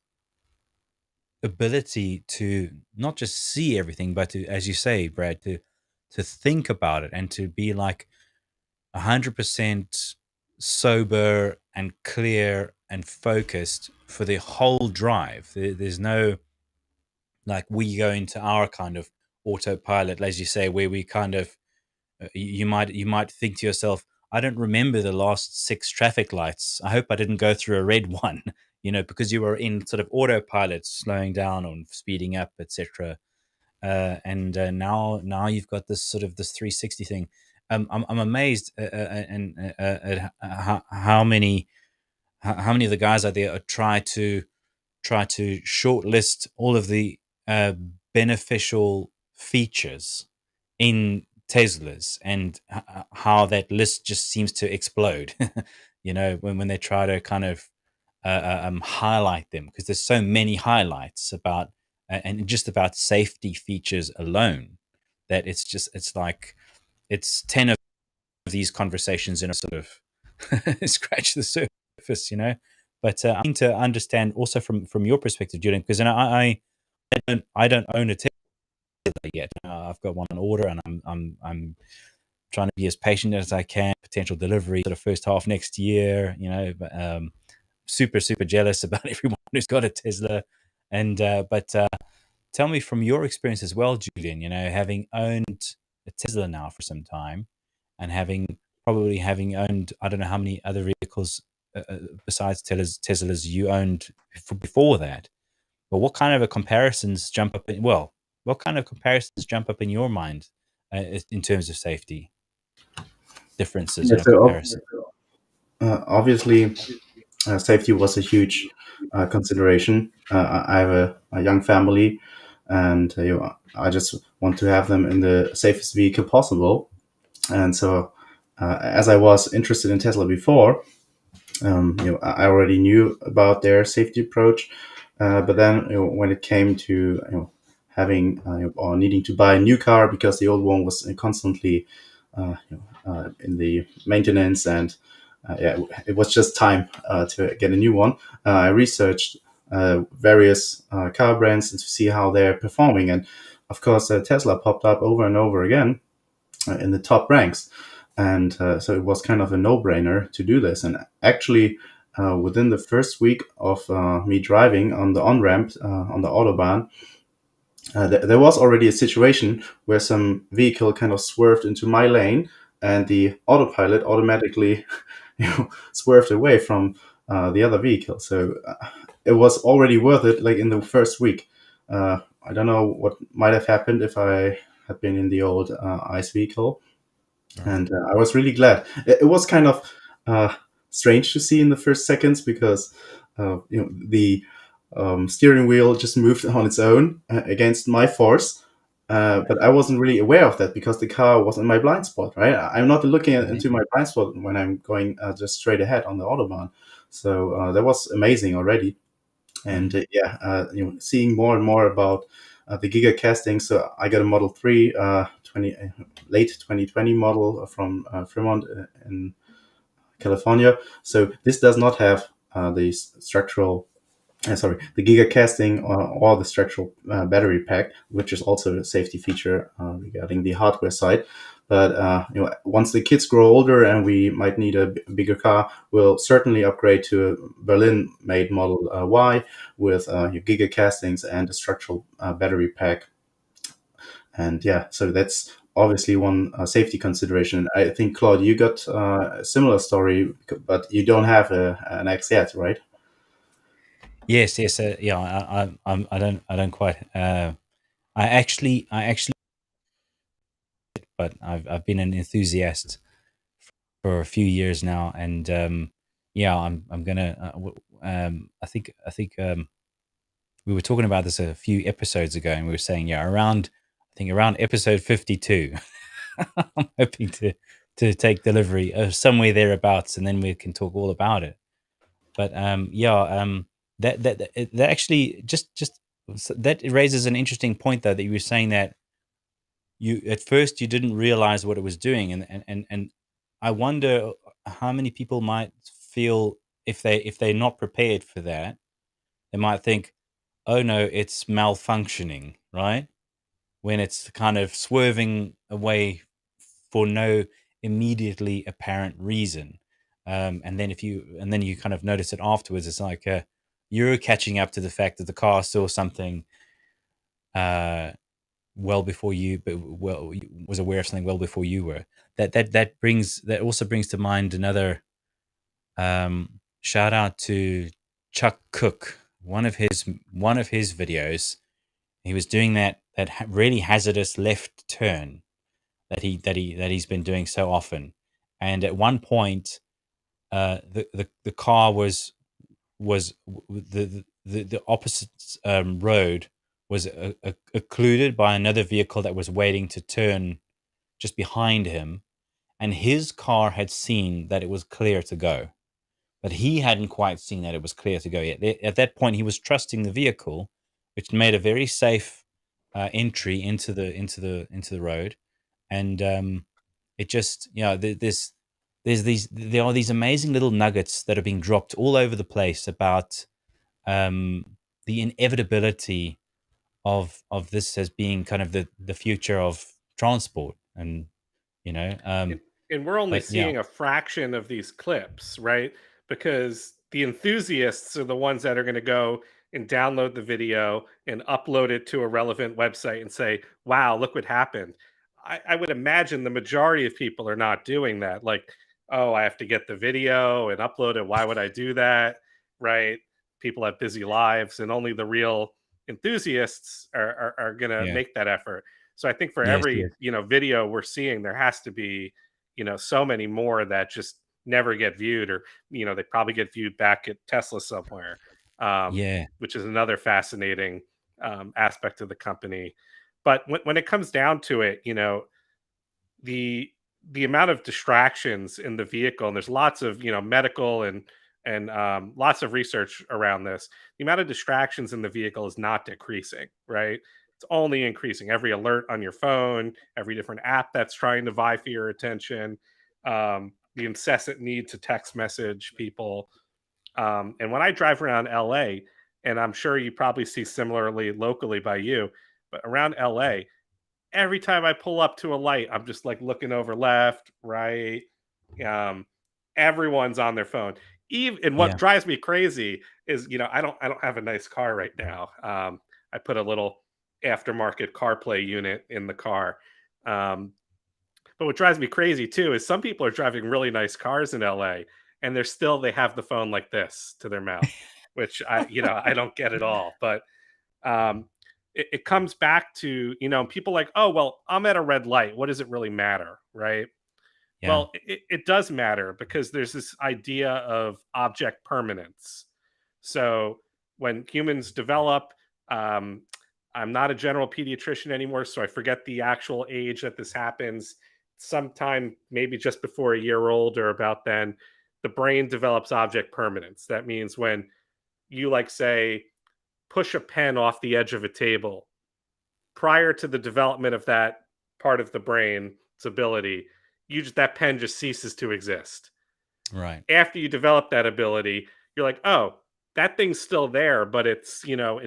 ability to not just see everything, but to, as you say, Brad, to think about it and to be like 100% sober and clear and focused for the whole drive. There's no, like, we go into our kind of autopilot, as you say, where we kind of you might think to yourself, I don't remember the last 6 traffic lights. I hope I didn't go through a red one, because you were in sort of autopilot, slowing down or speeding up, etc. And now you've got this 360 thing. I'm amazed at how many of the guys out there try to shortlist all of the uh, beneficial features in Teslas, and how that list just seems to explode. When they try to kind of highlight them, because there's so many highlights about and just about safety features alone, that it's like it's 10 of these conversations in a sort of scratch the surface. But I need to understand also from your perspective, Julian, because I don't own a Tesla yet. I've got one on order, and I'm trying to be as patient as I can. Potential delivery sort of first half next year. But super super jealous about everyone who's got a Tesla, and but tell me from your experience as well, Julian. Having owned a Tesla now for some time, and having owned, I don't know how many other vehicles besides Teslas you owned before that. But what kind of comparisons jump up what kind of comparisons jump up in your mind in terms of safety differences, Yeah, comparison? obviously, safety was a huge consideration. I have a young family, and I just want to have them in the safest vehicle possible. And so, as I was interested in Tesla before, I already knew about their safety approach. But then, when it came to having or needing to buy a new car because the old one was constantly in the maintenance, and yeah, it was just time to get a new one. I researched various car brands and to see how they're performing, and of course, Tesla popped up over and over again in the top ranks. And so it was kind of a no-brainer to do this. And actually, within the first week of me driving on the on-ramp on the Autobahn, there was already a situation where some vehicle kind of swerved into my lane, and the autopilot automatically swerved away from the other vehicle. So it was already worth it, like in the first week. I don't know what might have happened if I had been in the old ICE vehicle, and I was really glad. It was kind of strange to see in the first seconds, because the steering wheel just moved on its own against my force. But I wasn't really aware of that because the car was in my blind spot, right? I'm not looking Right. into my blind spot when I'm going just straight ahead on the Autobahn. So that was amazing already. And seeing more and more about the Giga casting. So I got a Model 3 late 2020 model from Fremont in California. So this does not have the structural the Giga casting, or the structural battery pack, which is also a safety feature regarding the hardware side. But once the kids grow older and we might need a bigger car, we'll certainly upgrade to a Berlin-made Model Y with your Giga castings and a structural battery pack. And yeah, so that's obviously one safety consideration. I think, Claude, you got a similar story, but you don't have an X yet, right? Yes, yes, yeah. I don't quite. I actually, but I've been an enthusiast for a few years now, and yeah, I'm gonna. I think we were talking about this a few episodes ago, and we were saying, yeah, around episode 52, I'm hoping to take delivery of somewhere thereabouts, and then we can talk all about it. But yeah, that actually just that raises an interesting point, though, that you were saying that you at first you didn't realize what it was doing, and I wonder how many people might feel, if they're not prepared for that, they might think, oh no, it's malfunctioning, right? When it's kind of swerving away for no immediately apparent reason. And then you kind of notice it afterwards. It's like you're catching up to the fact that the car saw something uh, well before you, but well was aware of something well before you were. That also brings to mind another shout out to Chuck Cook. One of his videos, he was doing that really hazardous left turn that he's been doing so often, and at one point, the car was the opposite road was occluded by another vehicle that was waiting to turn just behind him, and his car had seen that it was clear to go, but he hadn't quite seen that it was clear to go yet. At that point, he was trusting the vehicle, which made a very safe entry into the road, and it just there are these amazing little nuggets that are being dropped all over the place about um, the inevitability of this as being kind of the future of transport, and you know, And we're only but yeah, seeing a fraction of these clips, right? Because the enthusiasts are the ones that are going to go and download the video and upload it to a relevant website and say, wow, look what happened. I would imagine the majority of people are not doing that. Like, oh, I have to get the video and upload it. Why would I do that? Right? People have busy lives, and only the real enthusiasts are going to yeah, make that effort. So I think for yes, every yes, video we're seeing, there has to be so many more that just never get viewed, or they probably get viewed back at Tesla somewhere, yeah, which is another fascinating aspect of the company. But when it comes down to it, the the amount of distractions in the vehicle, and there's lots of medical and lots of research around this. The amount of distractions in the vehicle is not decreasing, right? It's only increasing. Every alert on your phone, every different app that's trying to vie for your attention, the incessant need to text message people. And when I drive around LA, and I'm sure you probably see similarly locally by you, but around LA, every time I pull up to a light, I'm just like looking over left, right. Um, Everyone's on their phone. Even and what yeah, drives me crazy is, I don't have a nice car right now. I put a little aftermarket CarPlay unit in the car. Um, but what drives me crazy too is some people are driving really nice cars in LA, and they have the phone like this to their mouth, which I don't get at all. But um, it comes back to people like, oh well, I'm at a red light, what does it really matter, right? yeah, Well, it does matter, because there's this idea of object permanence. So when humans develop, um, I'm not a general pediatrician anymore, so I forget the actual age that this happens. Sometime maybe just before a year old or about then, the brain develops object permanence. That means when you, like, say, push a pen off the edge of a table, prior to the development of that part of the brain's ability, that pen just ceases to exist. right. After you develop that ability, you're like, oh, that thing's still there, but it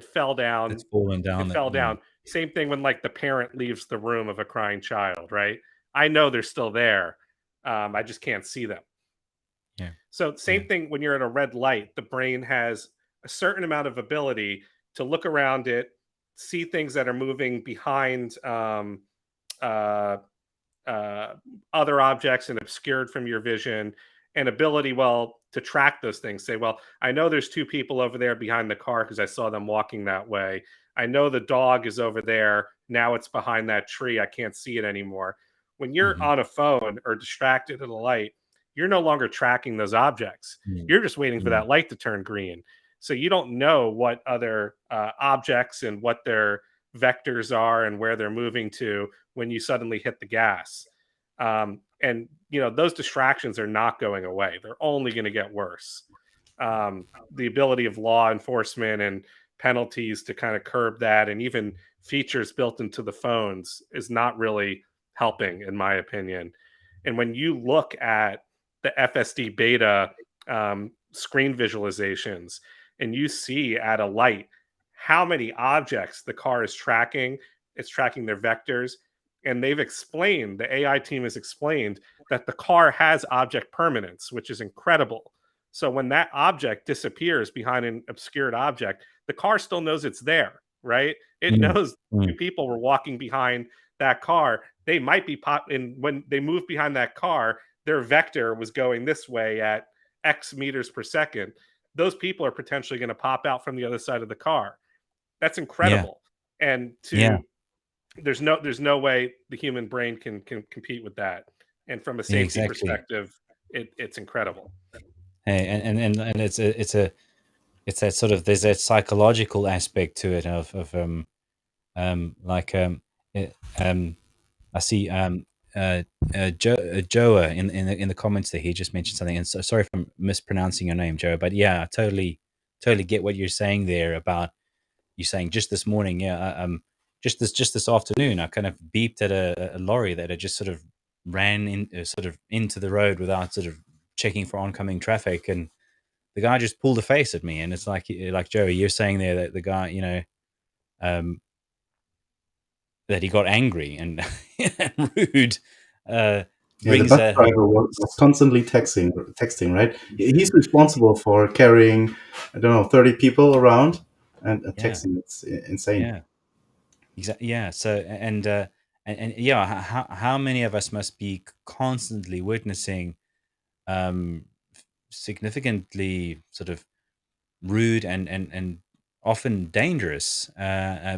fell It's down. fallen It down. That fell yeah, down. Same thing when, like, the parent leaves the room of a crying child, right? I know they're still there. I just can't see them. yeah, So yeah, same thing when you're at a red light, the brain has a certain amount of ability to look around it, see things that are moving behind uh, uh, other objects and obscured from your vision, and ability, well, to track those things. Say, well, I know there's two people over there behind the car because I saw them walking that way. I know the dog is over there. Now it's behind that tree. I can't see it anymore. When you're hmm, on a phone or distracted at a light, you're no longer tracking those objects. mm, You're just waiting for mm, that light to turn green. So you don't know what other objects and what their vectors are and where they're moving to when you suddenly hit the gas. And those distractions are not going away. They're only going to get worse. The ability of law enforcement and penalties to kind of curb that, and even features built into the phones, is not really helping, in my opinion. And when you look at the FSD beta screen visualizations, and you see at a light how many objects the car is tracking, it's tracking their vectors. And the AI team has explained that the car has object permanence, which is incredible. So when that object disappears behind an obscured object, the car still knows it's there. right? It Mm, knows two mm. people were walking behind that car. They might be and when they moved behind that car, their vector was going this way at X meters per second. Those people are potentially going to pop out from the other side of the car. That's Yeah, incredible. And yeah, there's no way the human brain can compete with that. And from a yeah, safety exactly. perspective, it's incredible. Hey, and it's that sort of, there's that psychological aspect to it like it, I see Joa in the comments there. He just mentioned something, and so sorry if I'm mispronouncing your name, Joa. But yeah, I totally get what you're saying there about you saying just this morning. Yeah, just this afternoon, I kind of beeped at a lorry that had just sort of ran in sort of into the road without sort of checking for oncoming traffic, and the guy just pulled a face at me. And it's like Joey, you're saying there that the guy, um, that he got angry and, and rude, uh, Yeah, the brings bus a driver was constantly texting, right? He's responsible for carrying, I don't know, 30 people around and yeah, texting. It's insane. yeah, exactly, yeah. So and yeah, how many of us must be constantly witnessing um, significantly sort of rude and often dangerous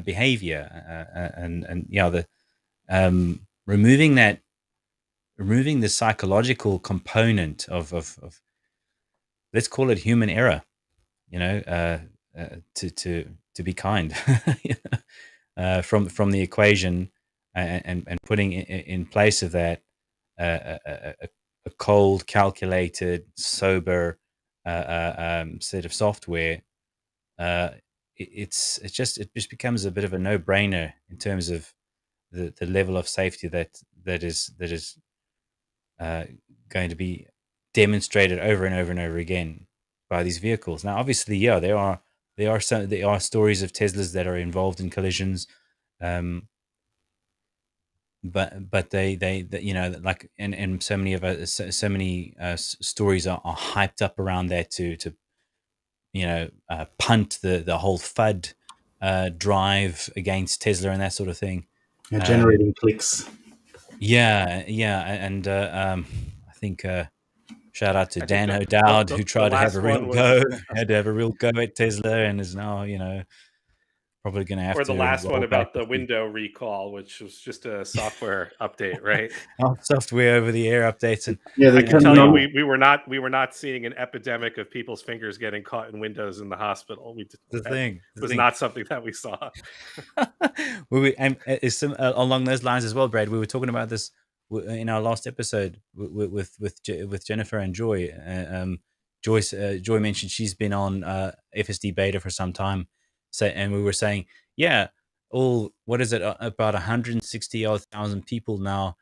behavior, and yeah, the removing that, removing the psychological component of let's call it human error, you know, to be kind, you know, from the equation, and putting in place of that a cold, calculated, sober set of software. uh, it just becomes a bit of a no brainer in terms of the level of safety that is uh, going to be demonstrated over and over and over again by these vehicles. Now, obviously, yeah, there are stories of Teslas that are involved in collisions, um, but like, and so many of us, so many stories are hyped up around that to punt the whole FUD drive against Tesla and that sort of thing. Yeah, Um, generating clicks. yeah, yeah, and I think shout out to I think Dan the, O'Dowd, the, who the tried to have a last real one go, was had to have a real go at Tesla, and is now probably going to have or the to last one roll back about the window recall, which was just a software update, right? our software over the air updates. And Yeah, I they can can tell you, know. we were not seeing an epidemic of people's fingers getting caught in windows in the hospital. That the was thing, not something that we saw. and it's along those lines as well, Brad. We were talking about this in our last episode with Jennifer and Joy. Joy mentioned she's been on FSD beta for some time, so, and we were saying, yeah, all what is it, about 160 odd thousand people now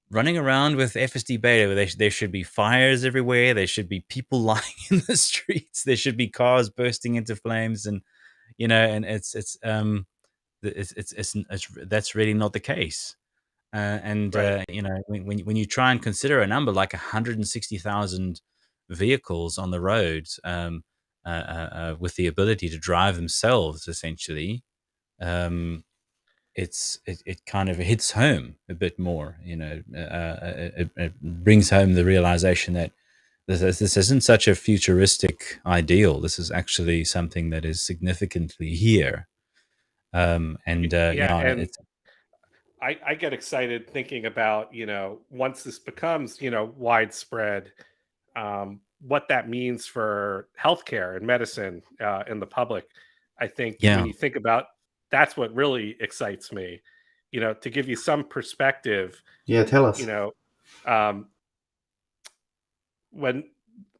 running around with FSD beta. Where there should be fires everywhere. There should be people lying in the streets. There should be cars bursting into flames, and and it's that's really not the case. And Right. when you try and consider a number like 160,000 vehicles on the roads, with the ability to drive themselves, essentially, um, it kind of hits home a bit more. It brings home the realization that this isn't such a futuristic ideal. This is actually something that is significantly here. And Yeah, and it's I get excited thinking about, once this becomes, widespread, what that means for healthcare and medicine in the public. I think when yeah, you think about, that's what really excites me. To give you some perspective, Yeah, tell you us. know, um, when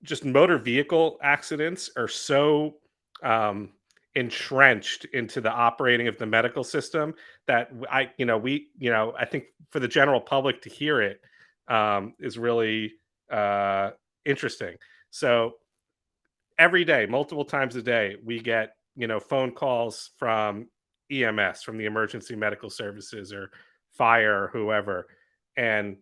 just motor vehicle accidents are so um, entrenched into the operating of the medical system that I think for the general public to hear it is really uh, interesting. So every day, multiple times a day, we get phone calls from EMS, from the emergency medical services or fire or whoever, and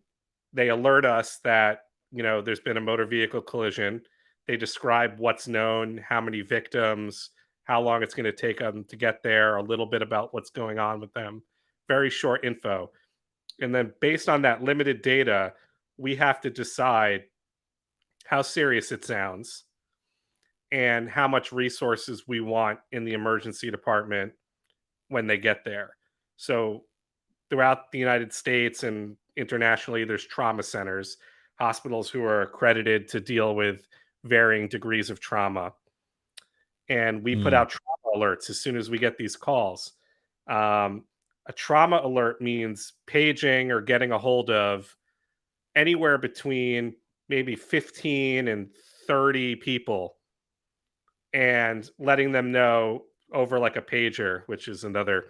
they alert us that there's been a motor vehicle collision. They describe what's known, how many victims, how long it's going to take them to get there, a little bit about what's going on with them. Very short info. And then based on that limited data, we have to decide how serious it sounds and how much resources we want in the emergency department when they get there. So throughout the United States and internationally, there's trauma centers, hospitals who are accredited to deal with varying degrees of trauma. And we put Mm. out trauma alerts as soon as we get these calls. Um, a trauma alert means paging or getting a hold of anywhere between maybe 15 and 30 people and letting them know over like a pager, which is another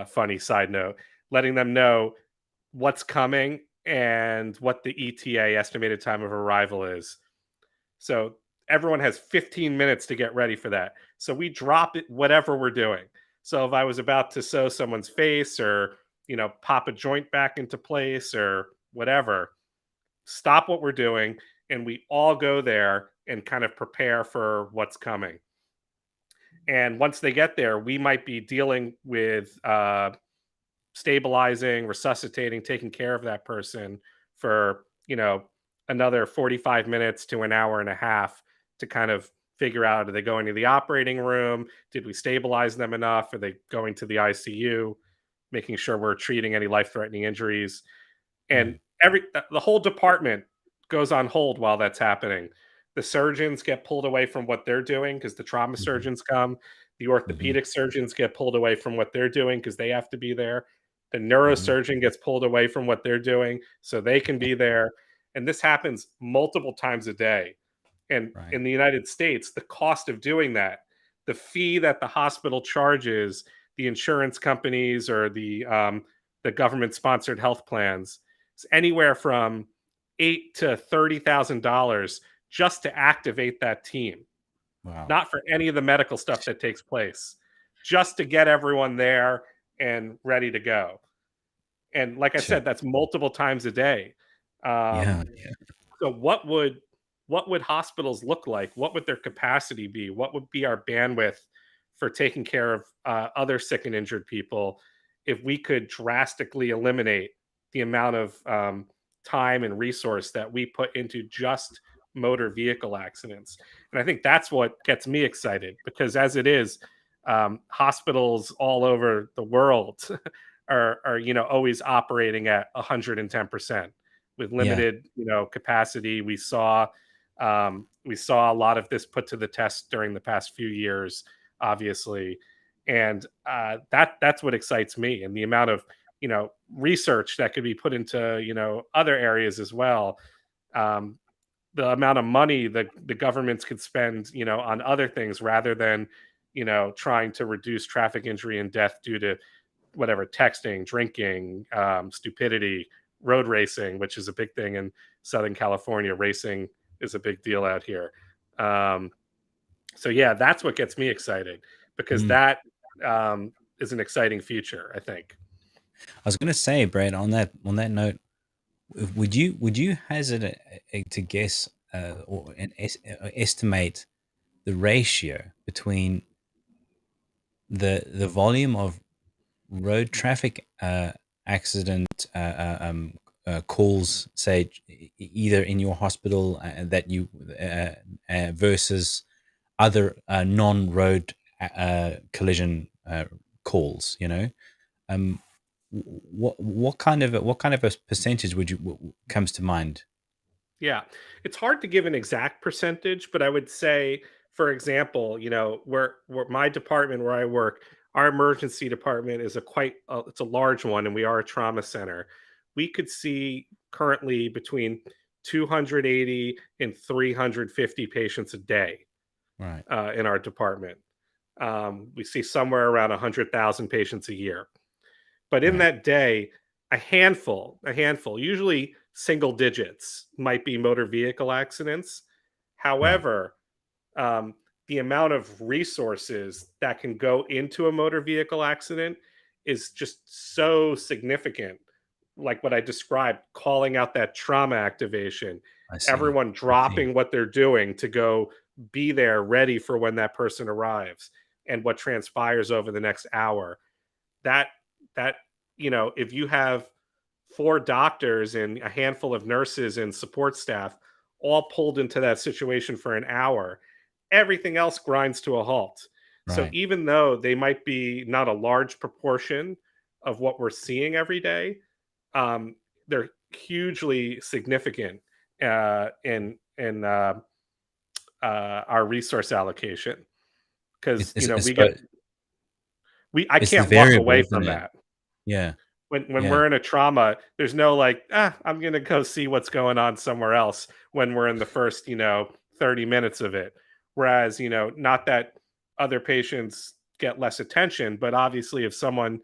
funny side note, letting them know what's coming and what the ETA, estimated time of arrival, is. So everyone has 15 minutes to get ready for that. So we drop it, whatever we're doing. So if I was about to sew someone's face or, pop a joint back into place or whatever, stop what we're doing and we all go there and kind of prepare for what's coming. And once they get there, we might be dealing with stabilizing, resuscitating, taking care of that person for, another 45 minutes to an hour and a half to kind of figure out, are they going to the operating room? Did we stabilize them enough? Are they going to the ICU? Making sure we're treating any life-threatening injuries. And Mm. the whole department goes on hold while that's happening. The surgeons get pulled away from what they're doing because the trauma Mhm. surgeons come. The Mhm. orthopedic surgeons get pulled away from what they're doing because they have to be there. The Mhm. neurosurgeon gets pulled away from what they're doing so they can be there. And this happens multiple times a day. And Right. in the United States, the cost of doing that, the fee that the hospital charges the insurance companies or the government sponsored health plans, is anywhere from $8 to $30,000 just to activate that team, Wow. not for any of the medical stuff that takes place, just to get everyone there and ready to go. And like I Sure. said, that's multiple times a day. Um, Yeah. Yeah. so what would hospitals look like? What would their capacity be? What would be our bandwidth for taking care of other sick and injured people if we could drastically eliminate the amount of time and resource that we put into just motor vehicle accidents? And I think that's what gets me excited because as it is, hospitals all over the world are always operating at 110% with Yeah. limited capacity. We saw a lot of this put to the test during the past few years, obviously, and that's what excites me, and the amount of research that could be put into other areas as well. Um, the amount of money that the governments could spend on other things rather than trying to reduce traffic injury and death due to whatever, texting, drinking, stupidity, road racing, which is a big thing in Southern California. Racing is a big deal out here. Um, so yeah, that's what gets me excited because Mm. that is an exciting future, I think. I was going to say, Brad, on that note, would you hazard to guess or estimate the ratio between the volume of road traffic accident calls, say, either in your hospital that you versus other non-road collision calls? Um, what kind of a percentage would comes to mind? Yeah, it's hard to give an exact percentage, but I would say, for example, where my department where I work, our emergency department is it's a large one, and we are a trauma center. We could see currently between 280 and 350 patients a day Right, in our department. We see somewhere around 100,000 patients a year. But in right, that day, a handful, usually single digits, might be motor vehicle accidents. right. However, um, the amount of resources that can go into a motor vehicle accident is just so significant. Like what I described, calling out that trauma activation, I see. everyone I see. dropping what they're doing to go be there ready for when that person arrives and what transpires over the next hour. That if you have four doctors and a handful of nurses and support staff all pulled into that situation for an hour, everything else grinds to a halt. So Right. even though they might be not a large proportion of what we're seeing every day, they're hugely significant in our resource allocation, because It's but I it's the can't walk variable, away isn't from it? that. Yeah. When Yeah. we're in a trauma, there's no like, I'm gonna go see what's going on somewhere else when we're in the first, 30 minutes of it. Whereas, not that other patients get less attention, but obviously if someone,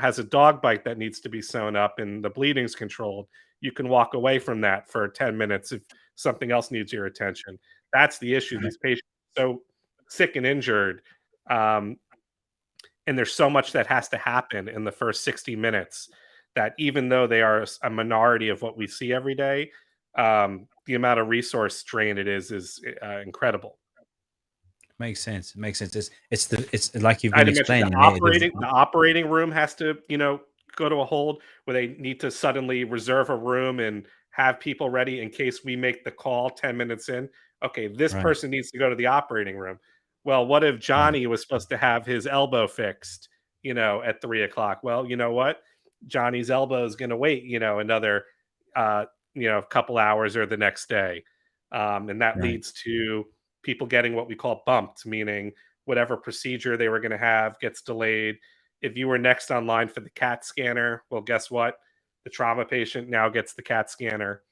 has a dog bite that needs to be sewn up and the bleeding's controlled, you can walk away from that for 10 minutes if something else needs your attention. That's the issue. Right. These patients are so sick and injured. Um, and there's so much that has to happen in the first 60 minutes that even though they are a minority of what we see every day, the amount of resource strain it is incredible. Makes sense. It makes sense. It's like you've I been didn't mention explaining there. the operating room has to, go to a hold where they need to suddenly reserve a room and have people ready in case we make the call 10 minutes in. Okay, this Right. person needs to go to the operating room. Well, what if Right. Johnny was supposed to have his elbow fixed, at 3 o'clock? Well, you know what? Johnny's elbow is going to wait, another, uh, couple hours or the next day. And that Right. leads to people getting what we call bumped, meaning whatever procedure they were going to have gets delayed. If you were next online for the CAT scanner, well, guess what? The trauma patient now gets the CAT scanner.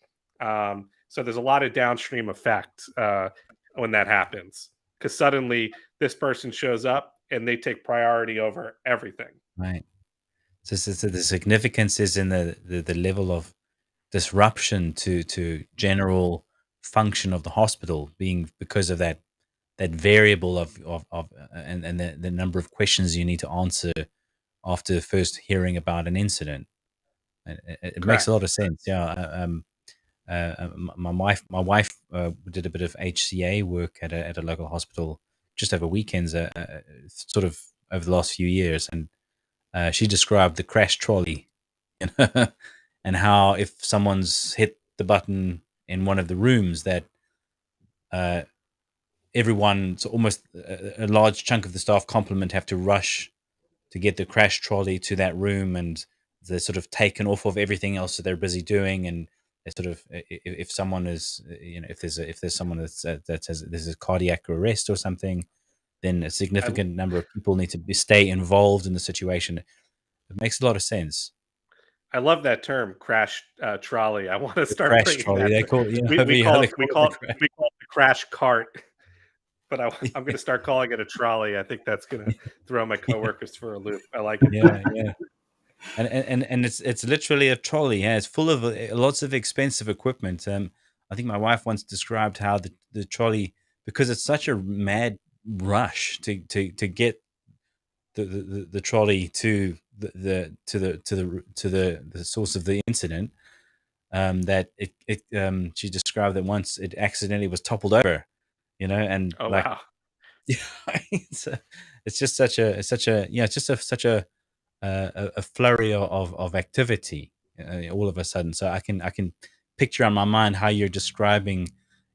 So there's a lot of downstream effect when that happens, because suddenly this person shows up and they take priority over everything. Right. So the significance is in the level of disruption to general function of the hospital being because of that variable of and the number of questions you need to answer after first hearing about an incident. It makes a lot Correct. of sense. Yeah. My wife did a bit of HCA work at a local hospital just over weekends, sort of over the last few years, and she described the crash trolley, you know, and how if someone's hit the button in one of the rooms, that uh, everyone, so almost a large chunk of the staff complement, have to rush to get the crash trolley to that room, and they're sort of taken off of everything else that they're busy doing, and they sort of if someone is if there's someone that has there's a cardiac arrest or something, then a I, significant number of people need to stay involved in the situation. It makes a lot of sense. I love that term, crash trolley. I want to The start crash bringing trolley, that. they call it, We, we yeah, call they it we call it call the it crash. we call it the crash cart. But I'm going to start calling it a trolley. I think that's going to throw my coworkers for a loop. I like it. Yeah, yeah. And it's literally a trolley. Yeah, it's full of lots of expensive equipment. I think my wife once described how the trolley, because it's such a mad rush to get the trolley to the source of the incident. That she described that once it accidentally was toppled over, and Oh like wow. yeah, it's just such a it's just such a flurry of activity all of a sudden. So I can picture on my mind how you're describing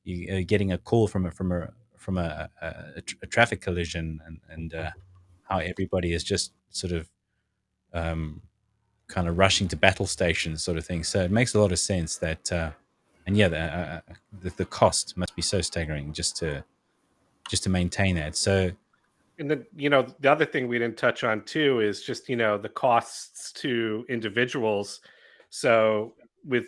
you getting a call from a traffic collision, and how everybody is just sort of um, kind of rushing to battle stations, sort of thing. So it makes a lot of sense that and yeah, the cost must be so staggering just to maintain that. So And then, the other thing we didn't touch on too is just, the costs to individuals. So with,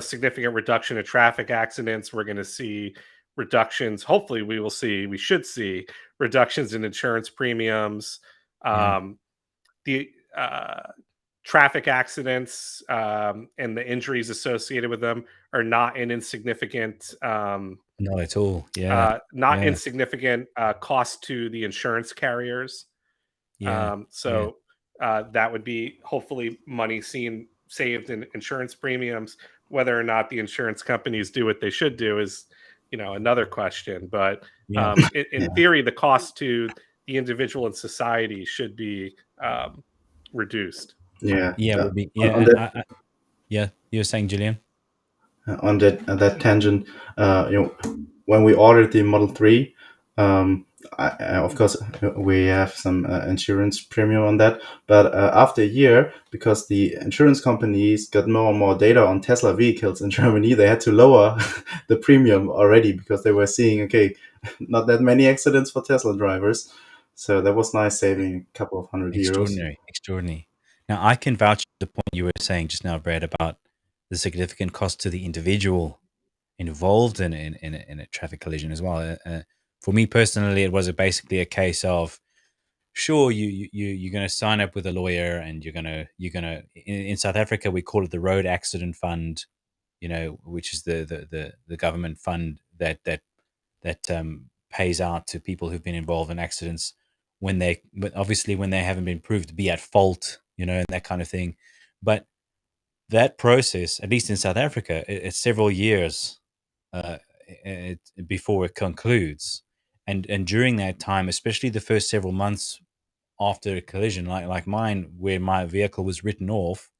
significant reduction of traffic accidents, we're going to see reductions. Hopefully we should see reductions in insurance premiums. yeah, Um, the traffic accidents and the injuries associated with them are not an insignificant not at all. Yeah, yeah, cost to the insurance carriers. yeah, Um, yeah. so that would be hopefully money seen saved in insurance premiums. Whether or not the insurance companies do what they should do is another question. But Yeah. in theory, the cost to the individual and society should be reduced. Yeah. Yeah, would be. On Yeah, that yeah. You were saying, Julian? on that tangent, when we ordered the Model 3, of course, we have some insurance premium on that. But after a year, because the insurance companies got more and more data on Tesla vehicles in Germany, they had to lower the premium already because they were seeing, okay, not that many accidents for Tesla drivers. So that was nice, saving a couple of €100. Extraordinary, extraordinary. Now, I can vouch for the point you were saying just now, Brad, about the significant cost to the individual involved in a traffic collision as well. For me personally, it was basically a case of, sure, you're going to sign up with a lawyer, and you're gonna in South Africa we call it the Road Accident Fund, which is the government fund that pays out to people who've been involved in accidents but obviously when they haven't been proved to be at fault, and that kind of thing. But that process, at least in South Africa, it's several years uh, before it concludes, and during that time, especially the first several months after a collision, like mine, where my vehicle was written off,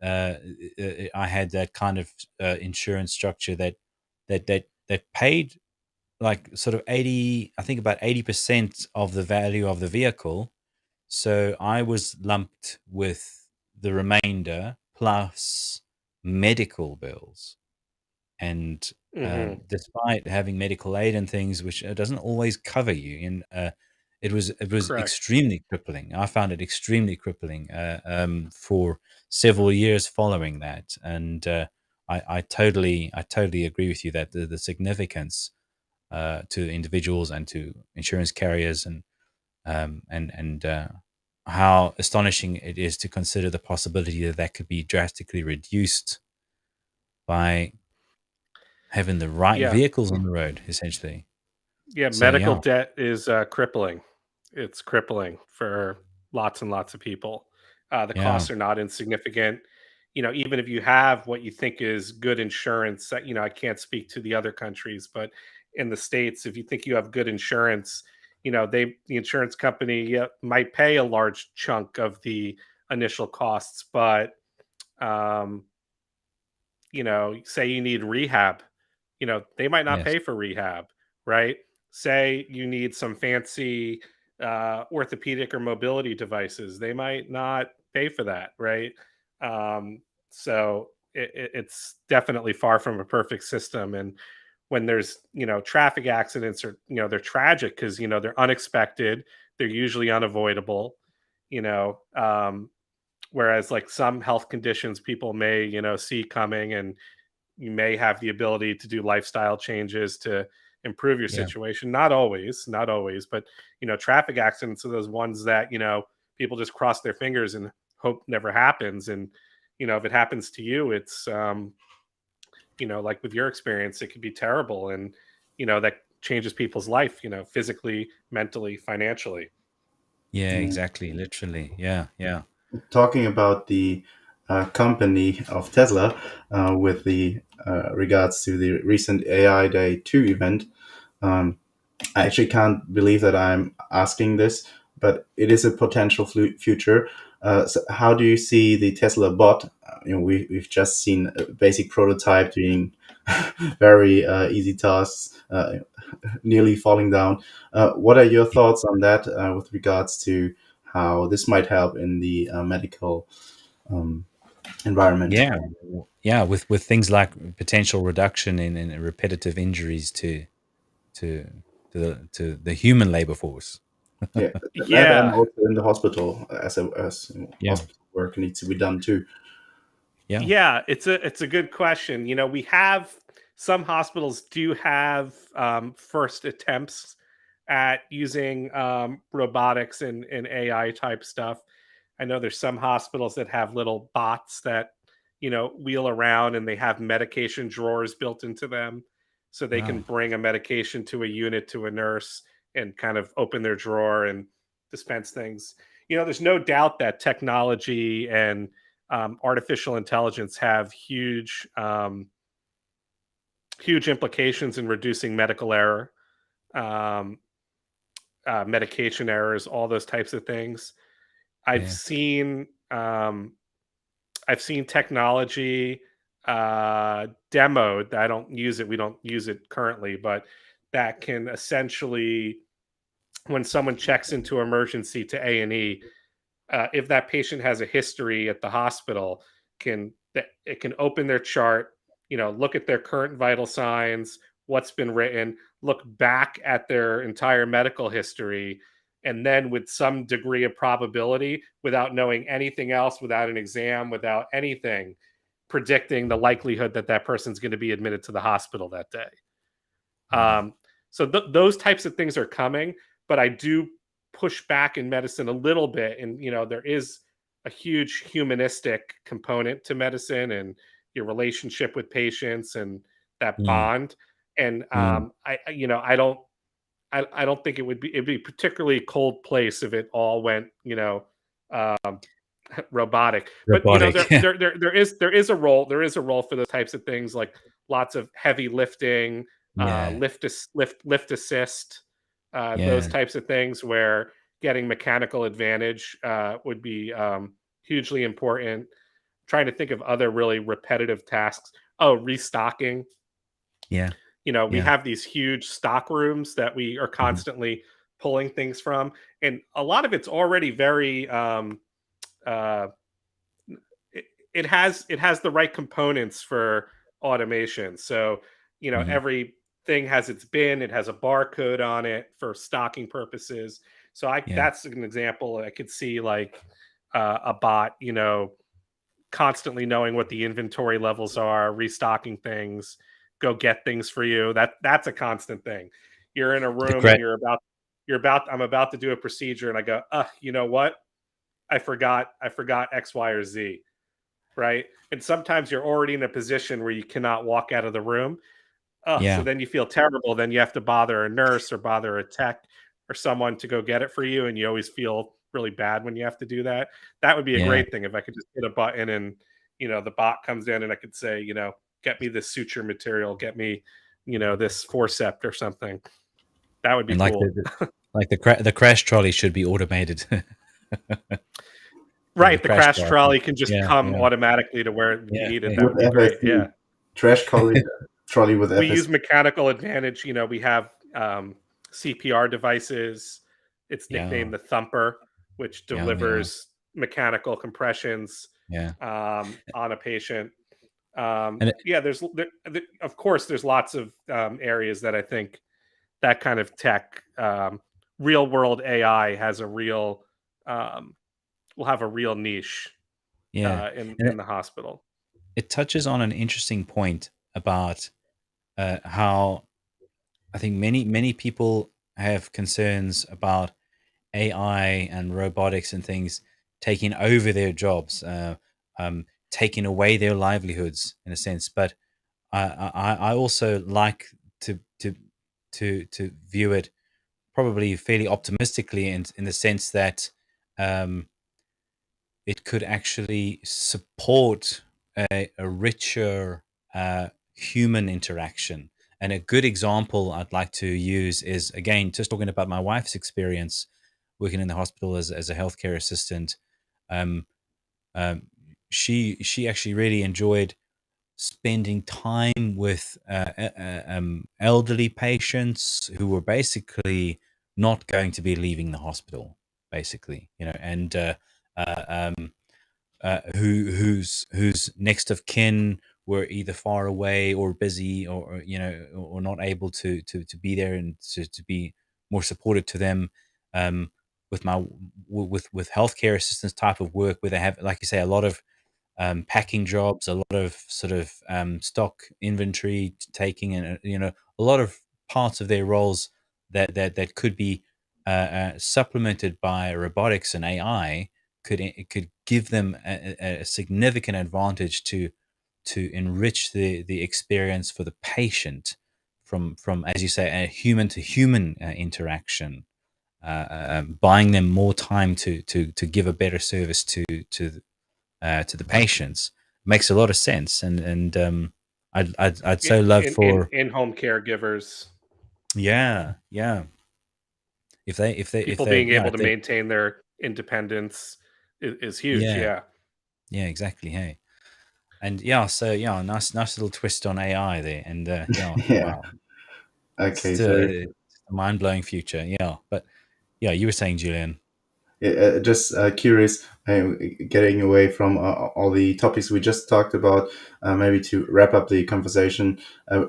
uh, I had that kind of insurance structure that paid like sort of 80, I think about 80% of the value of the vehicle. So I was lumped with the remainder plus medical bills. And Hmm. despite having medical aid and things, which doesn't always cover you, and it was Correct. extremely crippling. I found it extremely crippling for several years following that, and I totally agree with you that the significance to individuals and to insurance carriers, and how astonishing it is to consider the possibility that could be drastically reduced by having the right Yeah. vehicles on the road, essentially. Yeah, So medical yeah, debt is crippling. It's crippling for lots and lots of people. The yeah, costs are not insignificant. Even if you have what you think is good insurance, I can't speak to the other countries, but in the States, if you think you have good insurance, the insurance company, yeah, might pay a large chunk of the initial costs, but um, say you need rehab, they might not yes, pay for rehab, right? Say you need some fancy orthopedic or mobility devices, they might not pay for that, right? So it's definitely far from a perfect system. And when there's, traffic accidents, or, they're tragic because, they're unexpected, they're usually unavoidable, you know, um, whereas like some health conditions people may, see coming, and you may have the ability to do lifestyle changes to improve your yeah, situation. Not always, but traffic accidents are those ones that people just cross their fingers and hope never happens. And if it happens to you, it's like with your experience, it could be terrible, and that changes people's life, physically, mentally, financially. yeah, Yeah. exactly, literally, yeah, yeah, Talking about the company of Tesla, with the regards to the recent AI Day 2 event. Um, I actually can't believe that I'm asking this, but it is a potential future. So how do you see the Tesla bot? We've just seen a basic prototype doing very easy tasks, nearly falling down. What are your thoughts on that with regards to how this might help in the medical um, environment? yeah, yeah. With things like potential reduction in repetitive injuries to to the human labor force. Yeah, that and Yeah. also in the hospital, as Yeah, hospital work needs to be done too. yeah, Yeah, it's a good question. We have some hospitals do have first attempts at using robotics and AI type stuff. I know there's some hospitals that have little bots that wheel around, and they have medication drawers built into them, so they can wow, bring a medication to a unit, to a nurse, and kind of open their drawer and dispense things. There's no doubt that technology and artificial intelligence have huge huge implications in reducing medical error, um, medication errors, all those types of things. I've Yeah. seen um, I've seen technology demoed. I don't use it. We don't use it currently, but that can essentially, when someone checks into emergency to A&E, if that patient has a history at the hospital, it can open their chart, look at their current vital signs, what's been written, look back at their entire medical history, and then with some degree of probability, without knowing anything else, without an exam, without anything, predicting the likelihood that that person's going to be admitted to the hospital that day. Wow. So those types of things are coming, but I do push back in medicine a little bit. And, there is a huge humanistic component to medicine and your relationship with patients and that Mm, bond. And mm. I don't think it'd be particularly cold place if it all went, um, robotic. But Robotic. Yeah. there is a role for those types of things, like lots of heavy lifting, Yeah. lift assist, those Yeah. types of things where getting mechanical advantage would be hugely important. Trying to think of other really repetitive tasks. Oh, restocking. Yeah. We Yeah. have these huge stock rooms that we are Mhm. constantly pulling things from, and a lot of it's already very uh, it has the right components for automation. So, Mhm. everything has its bin, it has a barcode on it for stocking purposes. So Yeah. that's an example. I could see like a bot, constantly knowing what the inventory levels are, restocking things, go get things for you. That's a constant thing. You're in a The room and great. I'm about to do a procedure and I go, you know what? I forgot X, Y, or Z, right? And sometimes you're already in a position where you cannot walk out of the room. So Yeah. then you feel terrible. Then you have to bother a nurse or bother a tech or someone to go get it for you. And you always feel really bad when you have to do that. That would be a Yeah. great thing if I could just hit a button and, the bot comes in and I could say, get me this suture material, get me, this forceps or something. That would be And like cool. the crash trolley should be automated. The Right. The crash crash bar. trolley can just Yeah. come Yeah. automatically to where you Yeah. need it. Yeah. That with would be great. Yeah. FSD, trash trolley with We use FSD. mechanical advantage. We have CPR devices. It's Yeah. nicknamed the Thumper, which Yeah. Yeah. delivers mechanical compressions Yeah. on a patient. And it, Yeah, of course, there's lots of areas that I think that kind of tech, real world AI has a real, um, will have a real niche yeah. in And the hospital. it touches on an interesting point about how I think many people have concerns about AI and robotics and things taking over their jobs, taking away their livelihoods in a sense. But I also like to to to view it probably fairly optimistically in the sense that um, it could actually support a richer human interaction. And a good example I'd like to use is, again, just talking about my wife's experience working in the hospital as a healthcare assistant. Um, um, she actually really enjoyed spending time with elderly patients who were basically not going to be leaving the hospital, basically, and whose next of kin were either far away or busy or not able to be there and to be more supportive to them. With my with healthcare assistance type of work, where they have, like you say, a lot of packing jobs, a lot of sort of stock inventory taking, and a lot of parts of their roles that could be supplemented by robotics and AI could give them a significant advantage to enrich the experience for the patient from, as you say, a human to human interaction, buying them more time to give a better service to the patients. Makes a lot of sense. And I'd so love for In-home caregivers, yeah, yeah. If people they being yeah able if to they maintain their independence is huge. yeah Yeah. yeah exactly. Hey, and yeah, so yeah, nice little twist on AI there, and yeah, Yeah. wow, Okay. So it's a mind blowing future. Yeah, but yeah, you were saying, Julian. just curious, getting away from all the topics we just talked about, maybe to wrap up the conversation,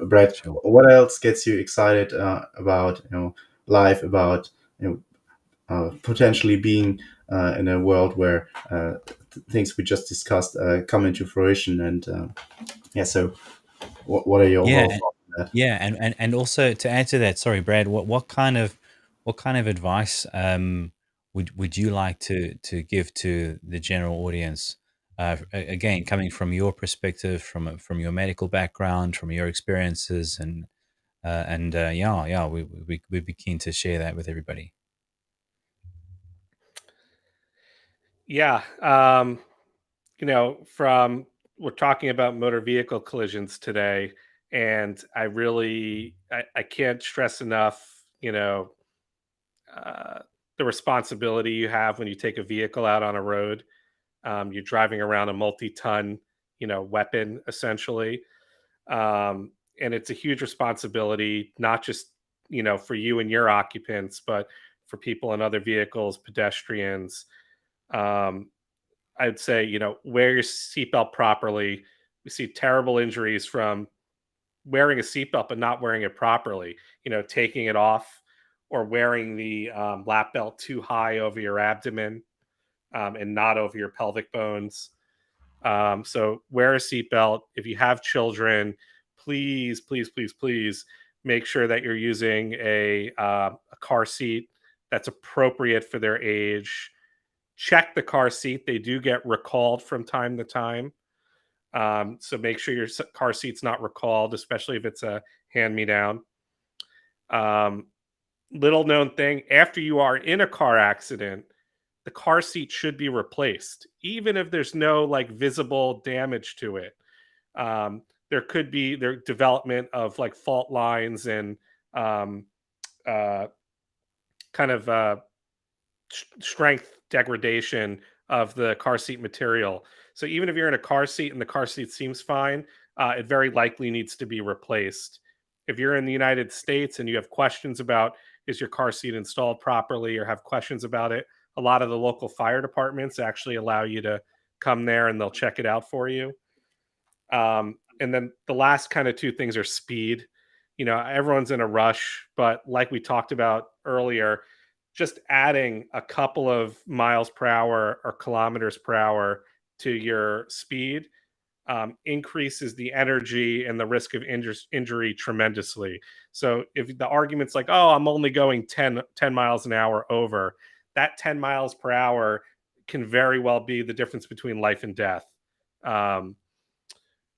Brett, Sure. what else gets you excited about life, about potentially being in a world where things we just discussed come into fruition? And yeah, so what are your overall Yeah, thoughts on that? yeah, and also to add to that, sorry, Brad, what kind of advice would you like to give to the general audience? Again, coming from your perspective, from your medical background, from your experiences, and yeah, yeah, we'd be keen to share that with everybody. Yeah. From we're talking about motor vehicle collisions today, and I can't stress enough, uh, the responsibility you have when you take a vehicle out on a road. You're driving around a multi-ton, weapon essentially, and it's a huge responsibility, not just for you and your occupants, but for people in other vehicles, pedestrians. Um, I'd say, wear your seatbelt properly. We see terrible injuries from wearing a seatbelt but not wearing it properly. Taking it off or wearing the lap belt too high over your abdomen, and not over your pelvic bones. So wear a seatbelt. If you have children, please, please, please, please make sure that you're using a car seat that's appropriate for their age. Check the car seat; they do get recalled from time to time. So make sure your car seat's not recalled, especially if it's a hand me down. Um, Little known thing: after you are in a car accident, the car seat should be replaced, even if there's no like visible damage to it. There could be their development of like fault lines and um, uh, kind of strength degradation of the car seat material. So even if you're in a car seat and the car seat seems fine, it very likely needs to be replaced. If you're in the United States and you have questions about is your car seat installed properly or have questions about it, a lot of the local fire departments actually allow you to come there and they'll check it out for you. And then the last kind of two things are speed. Everyone's in a rush, but like we talked about earlier, just adding a couple of miles per hour or kilometers per hour to your speed increases the energy and the risk of injury tremendously. So if the argument's like, oh, I'm only going 10 miles an hour over, that 10 miles per hour can very well be the difference between life and death. Um,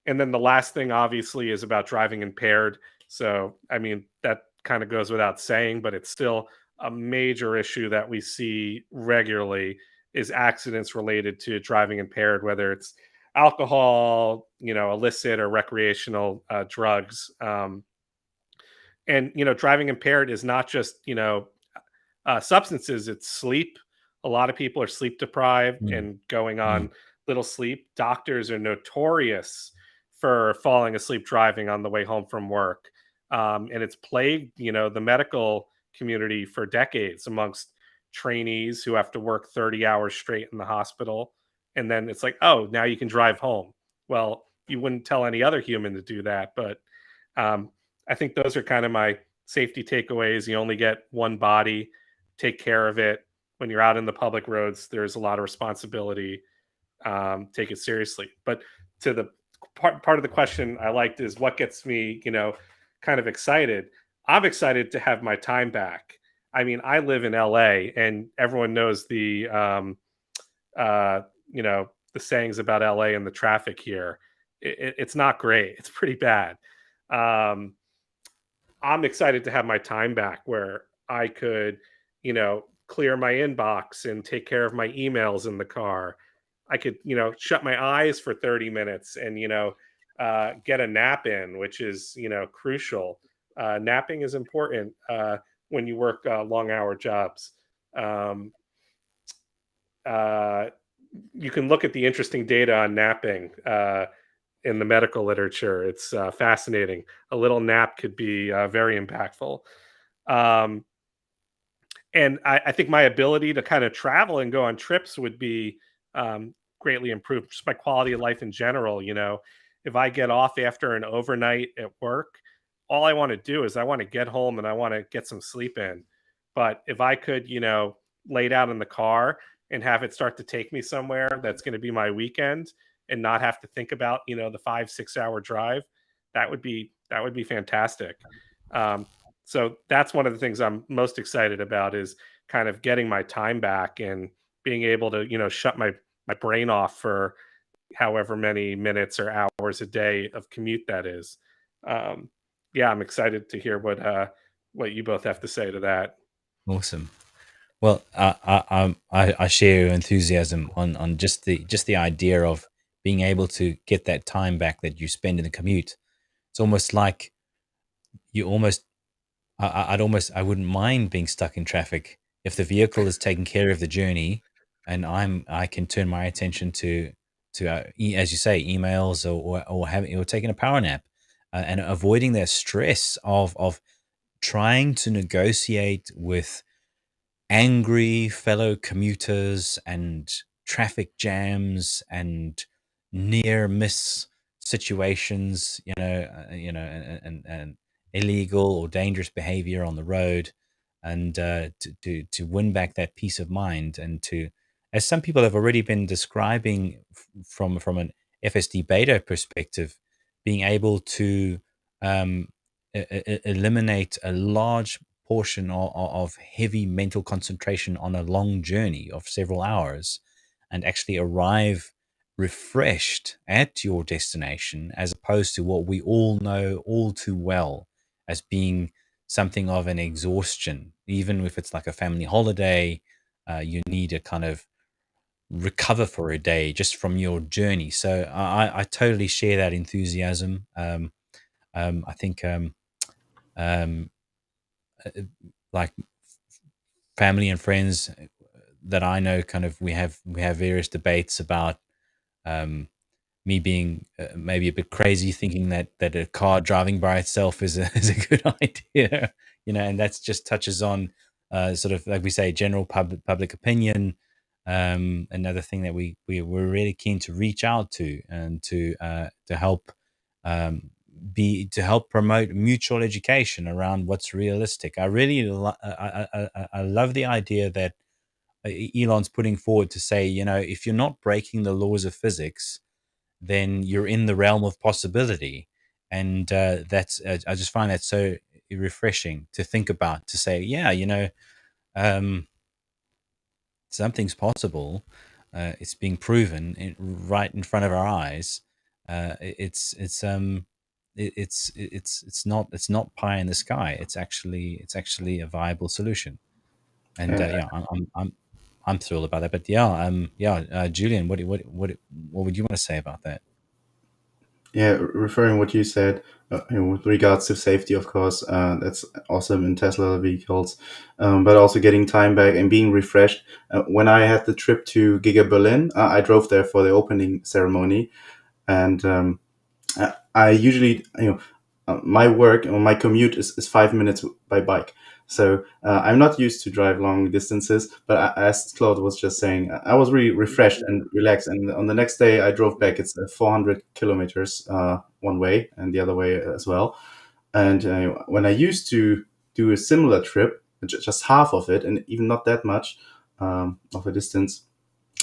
and then the last thing, obviously, is about driving impaired. So, I mean, that kind of goes without saying, but it's still a major issue that we see regularly is accidents related to driving impaired, whether it's alcohol, illicit or recreational drugs. And driving impaired is not just substances, it's sleep. A lot of people are sleep deprived Mm, and going mm, on little sleep. Doctors are notorious for falling asleep driving on the way home from work. And it's plagued, the medical community for decades amongst trainees who have to work 30 hours straight in the hospital. And then it's like, oh, now you can drive home. Well, you wouldn't tell any other human to do that. But um, I think those are kind of my safety takeaways. You only get one body, take care of it. When you're out in the public roads, there's a lot of responsibility. Take it seriously. But to the part of the question I liked is what gets me, kind of excited. I'm excited to have my time back. I mean, I live in LA, and everyone knows uh, the sayings about LA and the traffic here. It's not great. It's pretty bad. Um, I'm excited to have my time back where I could, clear my inbox and take care of my emails in the car. I could, shut my eyes for 30 minutes and, get a nap in, which is crucial. Napping is important when you work long hour jobs. Um, uh, you can look at the interesting data on napping in the medical literature. It's fascinating. A little nap could be very impactful. Um, and I think my ability to kind of travel and go on trips would be greatly improved. Just my quality of life in general. If I get off after an overnight at work, all I want to do is I want to get home and I want to get some sleep in. But if I could, lay down in the car and have it start to take me somewhere that's going to be my weekend and not have to think about, the 5-6 hour drive, that would be fantastic. Um, so that's one of the things I'm most excited about is kind of getting my time back and being able to, shut my brain off for however many minutes or hours a day of commute that is. Um, yeah, I'm excited to hear what you both have to say to that. Awesome. Well, I share your enthusiasm on just the idea of being able to get that time back that you spend in the commute. It's almost like you almost I wouldn't mind being stuck in traffic if the vehicle is taking care of the journey, and I can turn my attention to as you say, emails or having or taking a power nap, and avoiding that stress of trying to negotiate with angry fellow commuters and traffic jams and near miss situations, and illegal or dangerous behavior on the road, and to win back that peace of mind, and to, as some people have already been describing from an FSD beta perspective, being able to um, eliminate a large portion of heavy mental concentration on a long journey of several hours, and actually arrive refreshed at your destination, as opposed to what we all know all too well as being something of an exhaustion. Even if it's like a family holiday, you need a kind of recover for a day just from your journey. So I totally share that enthusiasm. I think um, uh, like family and friends that I know, kind of we have various debates about um, me being maybe a bit crazy, thinking that a car driving by itself is a is a good idea, and that's just touches on sort of, like we say, general public opinion. Another thing that we're really keen to reach out to, and to help um, to help promote mutual education around what's realistic. I really I love the idea that Elon's putting forward to say, if you're not breaking the laws of physics, then you're in the realm of possibility. And that's I just find that so refreshing to think about, to say, yeah, um, something's possible. It's being proven right in front of our eyes. It's pie in the sky. It's actually a viable solution. And Uh, yeah, I'm thrilled about that. But yeah, Julian, what would you want to say about that? Yeah, referring what you said, with regards to safety, of course, that's awesome in Tesla vehicles, but also getting time back and being refreshed. When I had the trip to Giga Berlin, I drove there for the opening ceremony, and I usually, my work or my commute is 5 minutes by bike. So I'm not used to drive long distances, but as Claude was just saying, I was really refreshed and relaxed. And on the next day, I drove back. It's 400 kilometers one way and the other way as well. And when I used to do a similar trip, just half of it, and even not that much of a distance,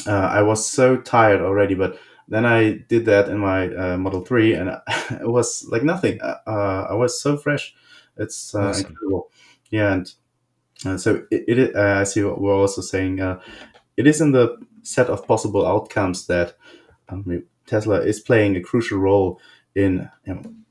I was so tired already. But then I did that in my Model 3, and it was like nothing. I was so fresh. It's Awesome. incredible. Yeah, and so I see what we're also saying. It is in the set of possible outcomes that Tesla is playing a crucial role in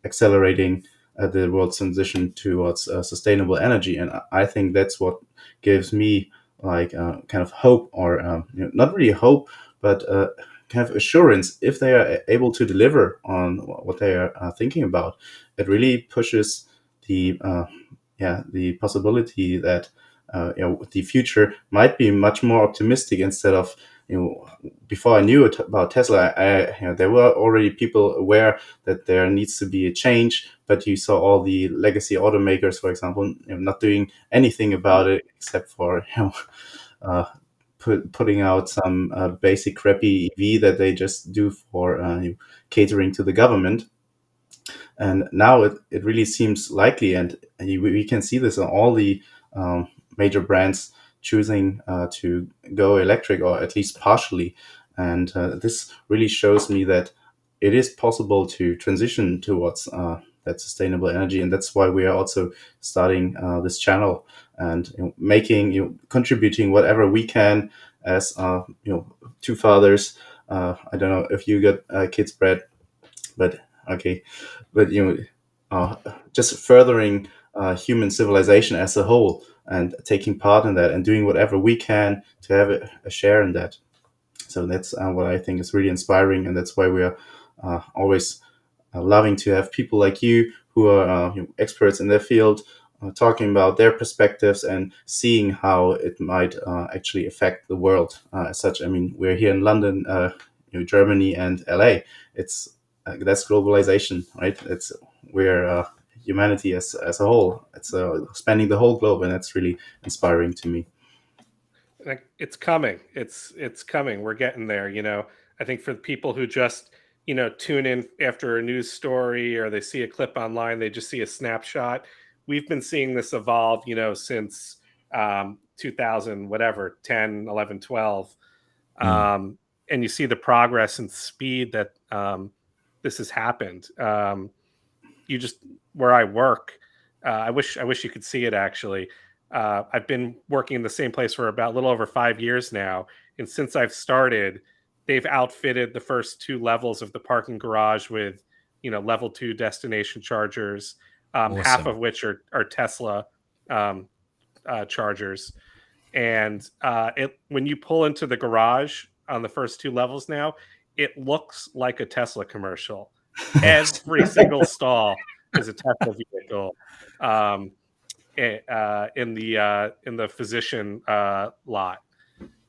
accelerating the world's transition towards sustainable energy, and I think that's what gives me like kind of hope, or not really hope, but have assurance if they are able to deliver on what they are thinking about. It really pushes the the possibility that the future might be much more optimistic instead of before I knew about Tesla, there were already people aware that there needs to be a change, but you saw all the legacy automakers, for example, not doing anything about it except for uh, putting out some basic crappy EV that they just do for catering to the government. And now it really seems likely, and we can see this on all the major brands choosing to go electric, or at least partially. And this really shows me that it is possible to transition towards that sustainable energy, and that's why we are also starting this channel and making, contributing whatever we can as two fathers. I don't know if you got kids, Brad, but okay, but uh, just furthering human civilization as a whole and taking part in that and doing whatever we can to have a share in that. So that's what I think is really inspiring, and that's why we are always loving to have people like you who are experts in their field, talking about their perspectives and seeing how it might actually affect the world as such. I mean, we're here in London, Germany, and LA. It's that's globalization, right? It's we're humanity as a whole. It's spanning the whole globe, and that's really inspiring to me. It's coming. It's coming. We're getting there. I think for the people who just tune in after a news story or they see a clip online, they just see a snapshot. We've been seeing this evolve, since 2000, whatever, 10, 11, 12. Mm. And you see the progress and speed that this has happened. You just where I work. I wish you could see it actually. I've been working in the same place for about a little over 5 years now, and since I've started, they've outfitted the first two levels of the parking garage with, level two destination chargers, half Awesome. of which are Tesla um, chargers. And it when you pull into the garage on the first two levels now, it looks like a Tesla commercial. Yes. Every single stall is a Tesla vehicle. Um, in the physician lot.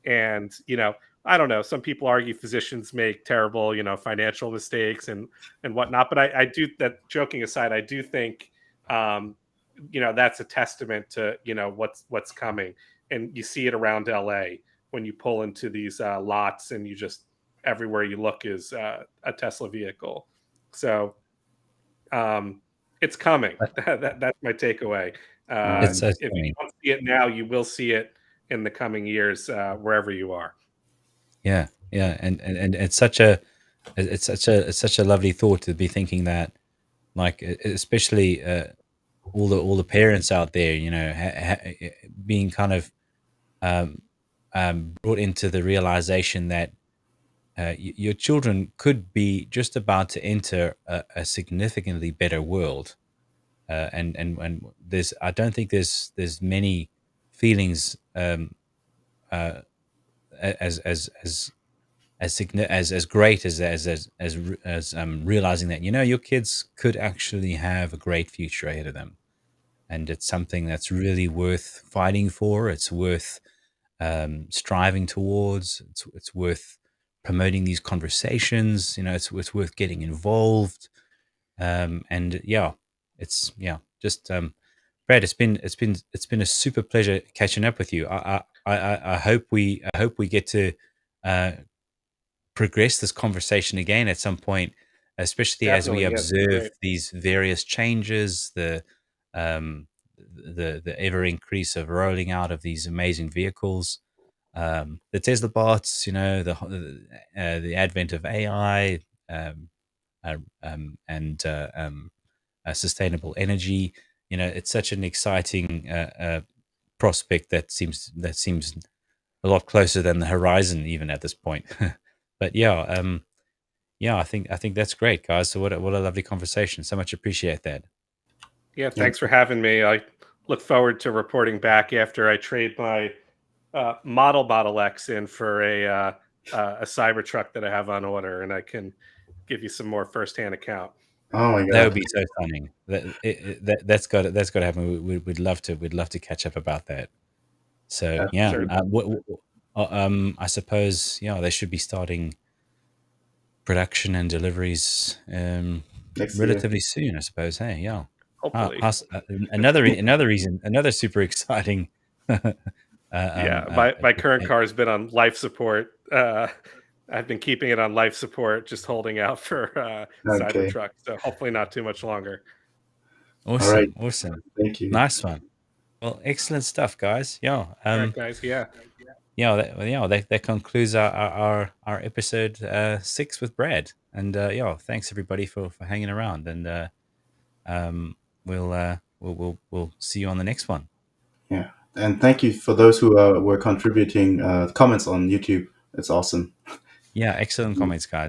And I don't know, some people argue physicians make terrible financial mistakes and whatnot, but I do that. Joking aside, I do think um that's a testament to what's coming. And you see it around LA when you pull into these lots, and you just everywhere you look is a Tesla vehicle. So um it's coming. That's my takeaway. It's Um, so If you funny. don't see it now, you will see it in the coming years, wherever you are. Yeah, yeah, and it's such a lovely thought to be thinking that, like, especially all the parents out there, being kind of um, brought into the realization that your children could be just about to enter a significantly better world, and there's I don't think there's many feelings uh, as great as realizing that your kids could actually have a great future ahead of them, and it's something that's really worth fighting for. It's worth striving towards. It's worth promoting these conversations. It's worth getting involved. And yeah, just Brad, it's been a super pleasure catching up with you. I hope we get to uh, progress this conversation again at some point, especially as we Definitely, yeah, it'd be observe great. these various changes, um, the ever increase of rolling out of these amazing vehicles, the Tesla bots, the advent of AI, and sustainable energy. It's such an exciting prospect that seems a lot closer than the horizon even at this point. But yeah, I think that's great, guys. So what a lovely conversation. So much appreciate that. Yeah, yeah, thanks for having me. I look forward to reporting back after I trade my Model X in for a a Cybertruck that I have on order, and I can give you some more firsthand account. Oh my That would god. be so stunning. That's got to happen. We'd love to catch up about that. So yeah, Sure. I suppose they should be starting production and deliveries Next year. relatively soon. I suppose. Hey, yeah. Hopefully. Another reason, another super exciting. My current car has been on life support. I've been keeping it on life support, just holding out for Okay. Cybertruck. So hopefully not too much longer. All right. Awesome. Thank you. Nice one. Well, excellent stuff, guys. Yeah. All right, guys. Yeah. That concludes our episode 6 with Brad. And thanks everybody for hanging around. And we'll see you on the next one. Yeah. And thank you for those who were contributing comments on YouTube. It's awesome. Yeah, excellent comments, guys.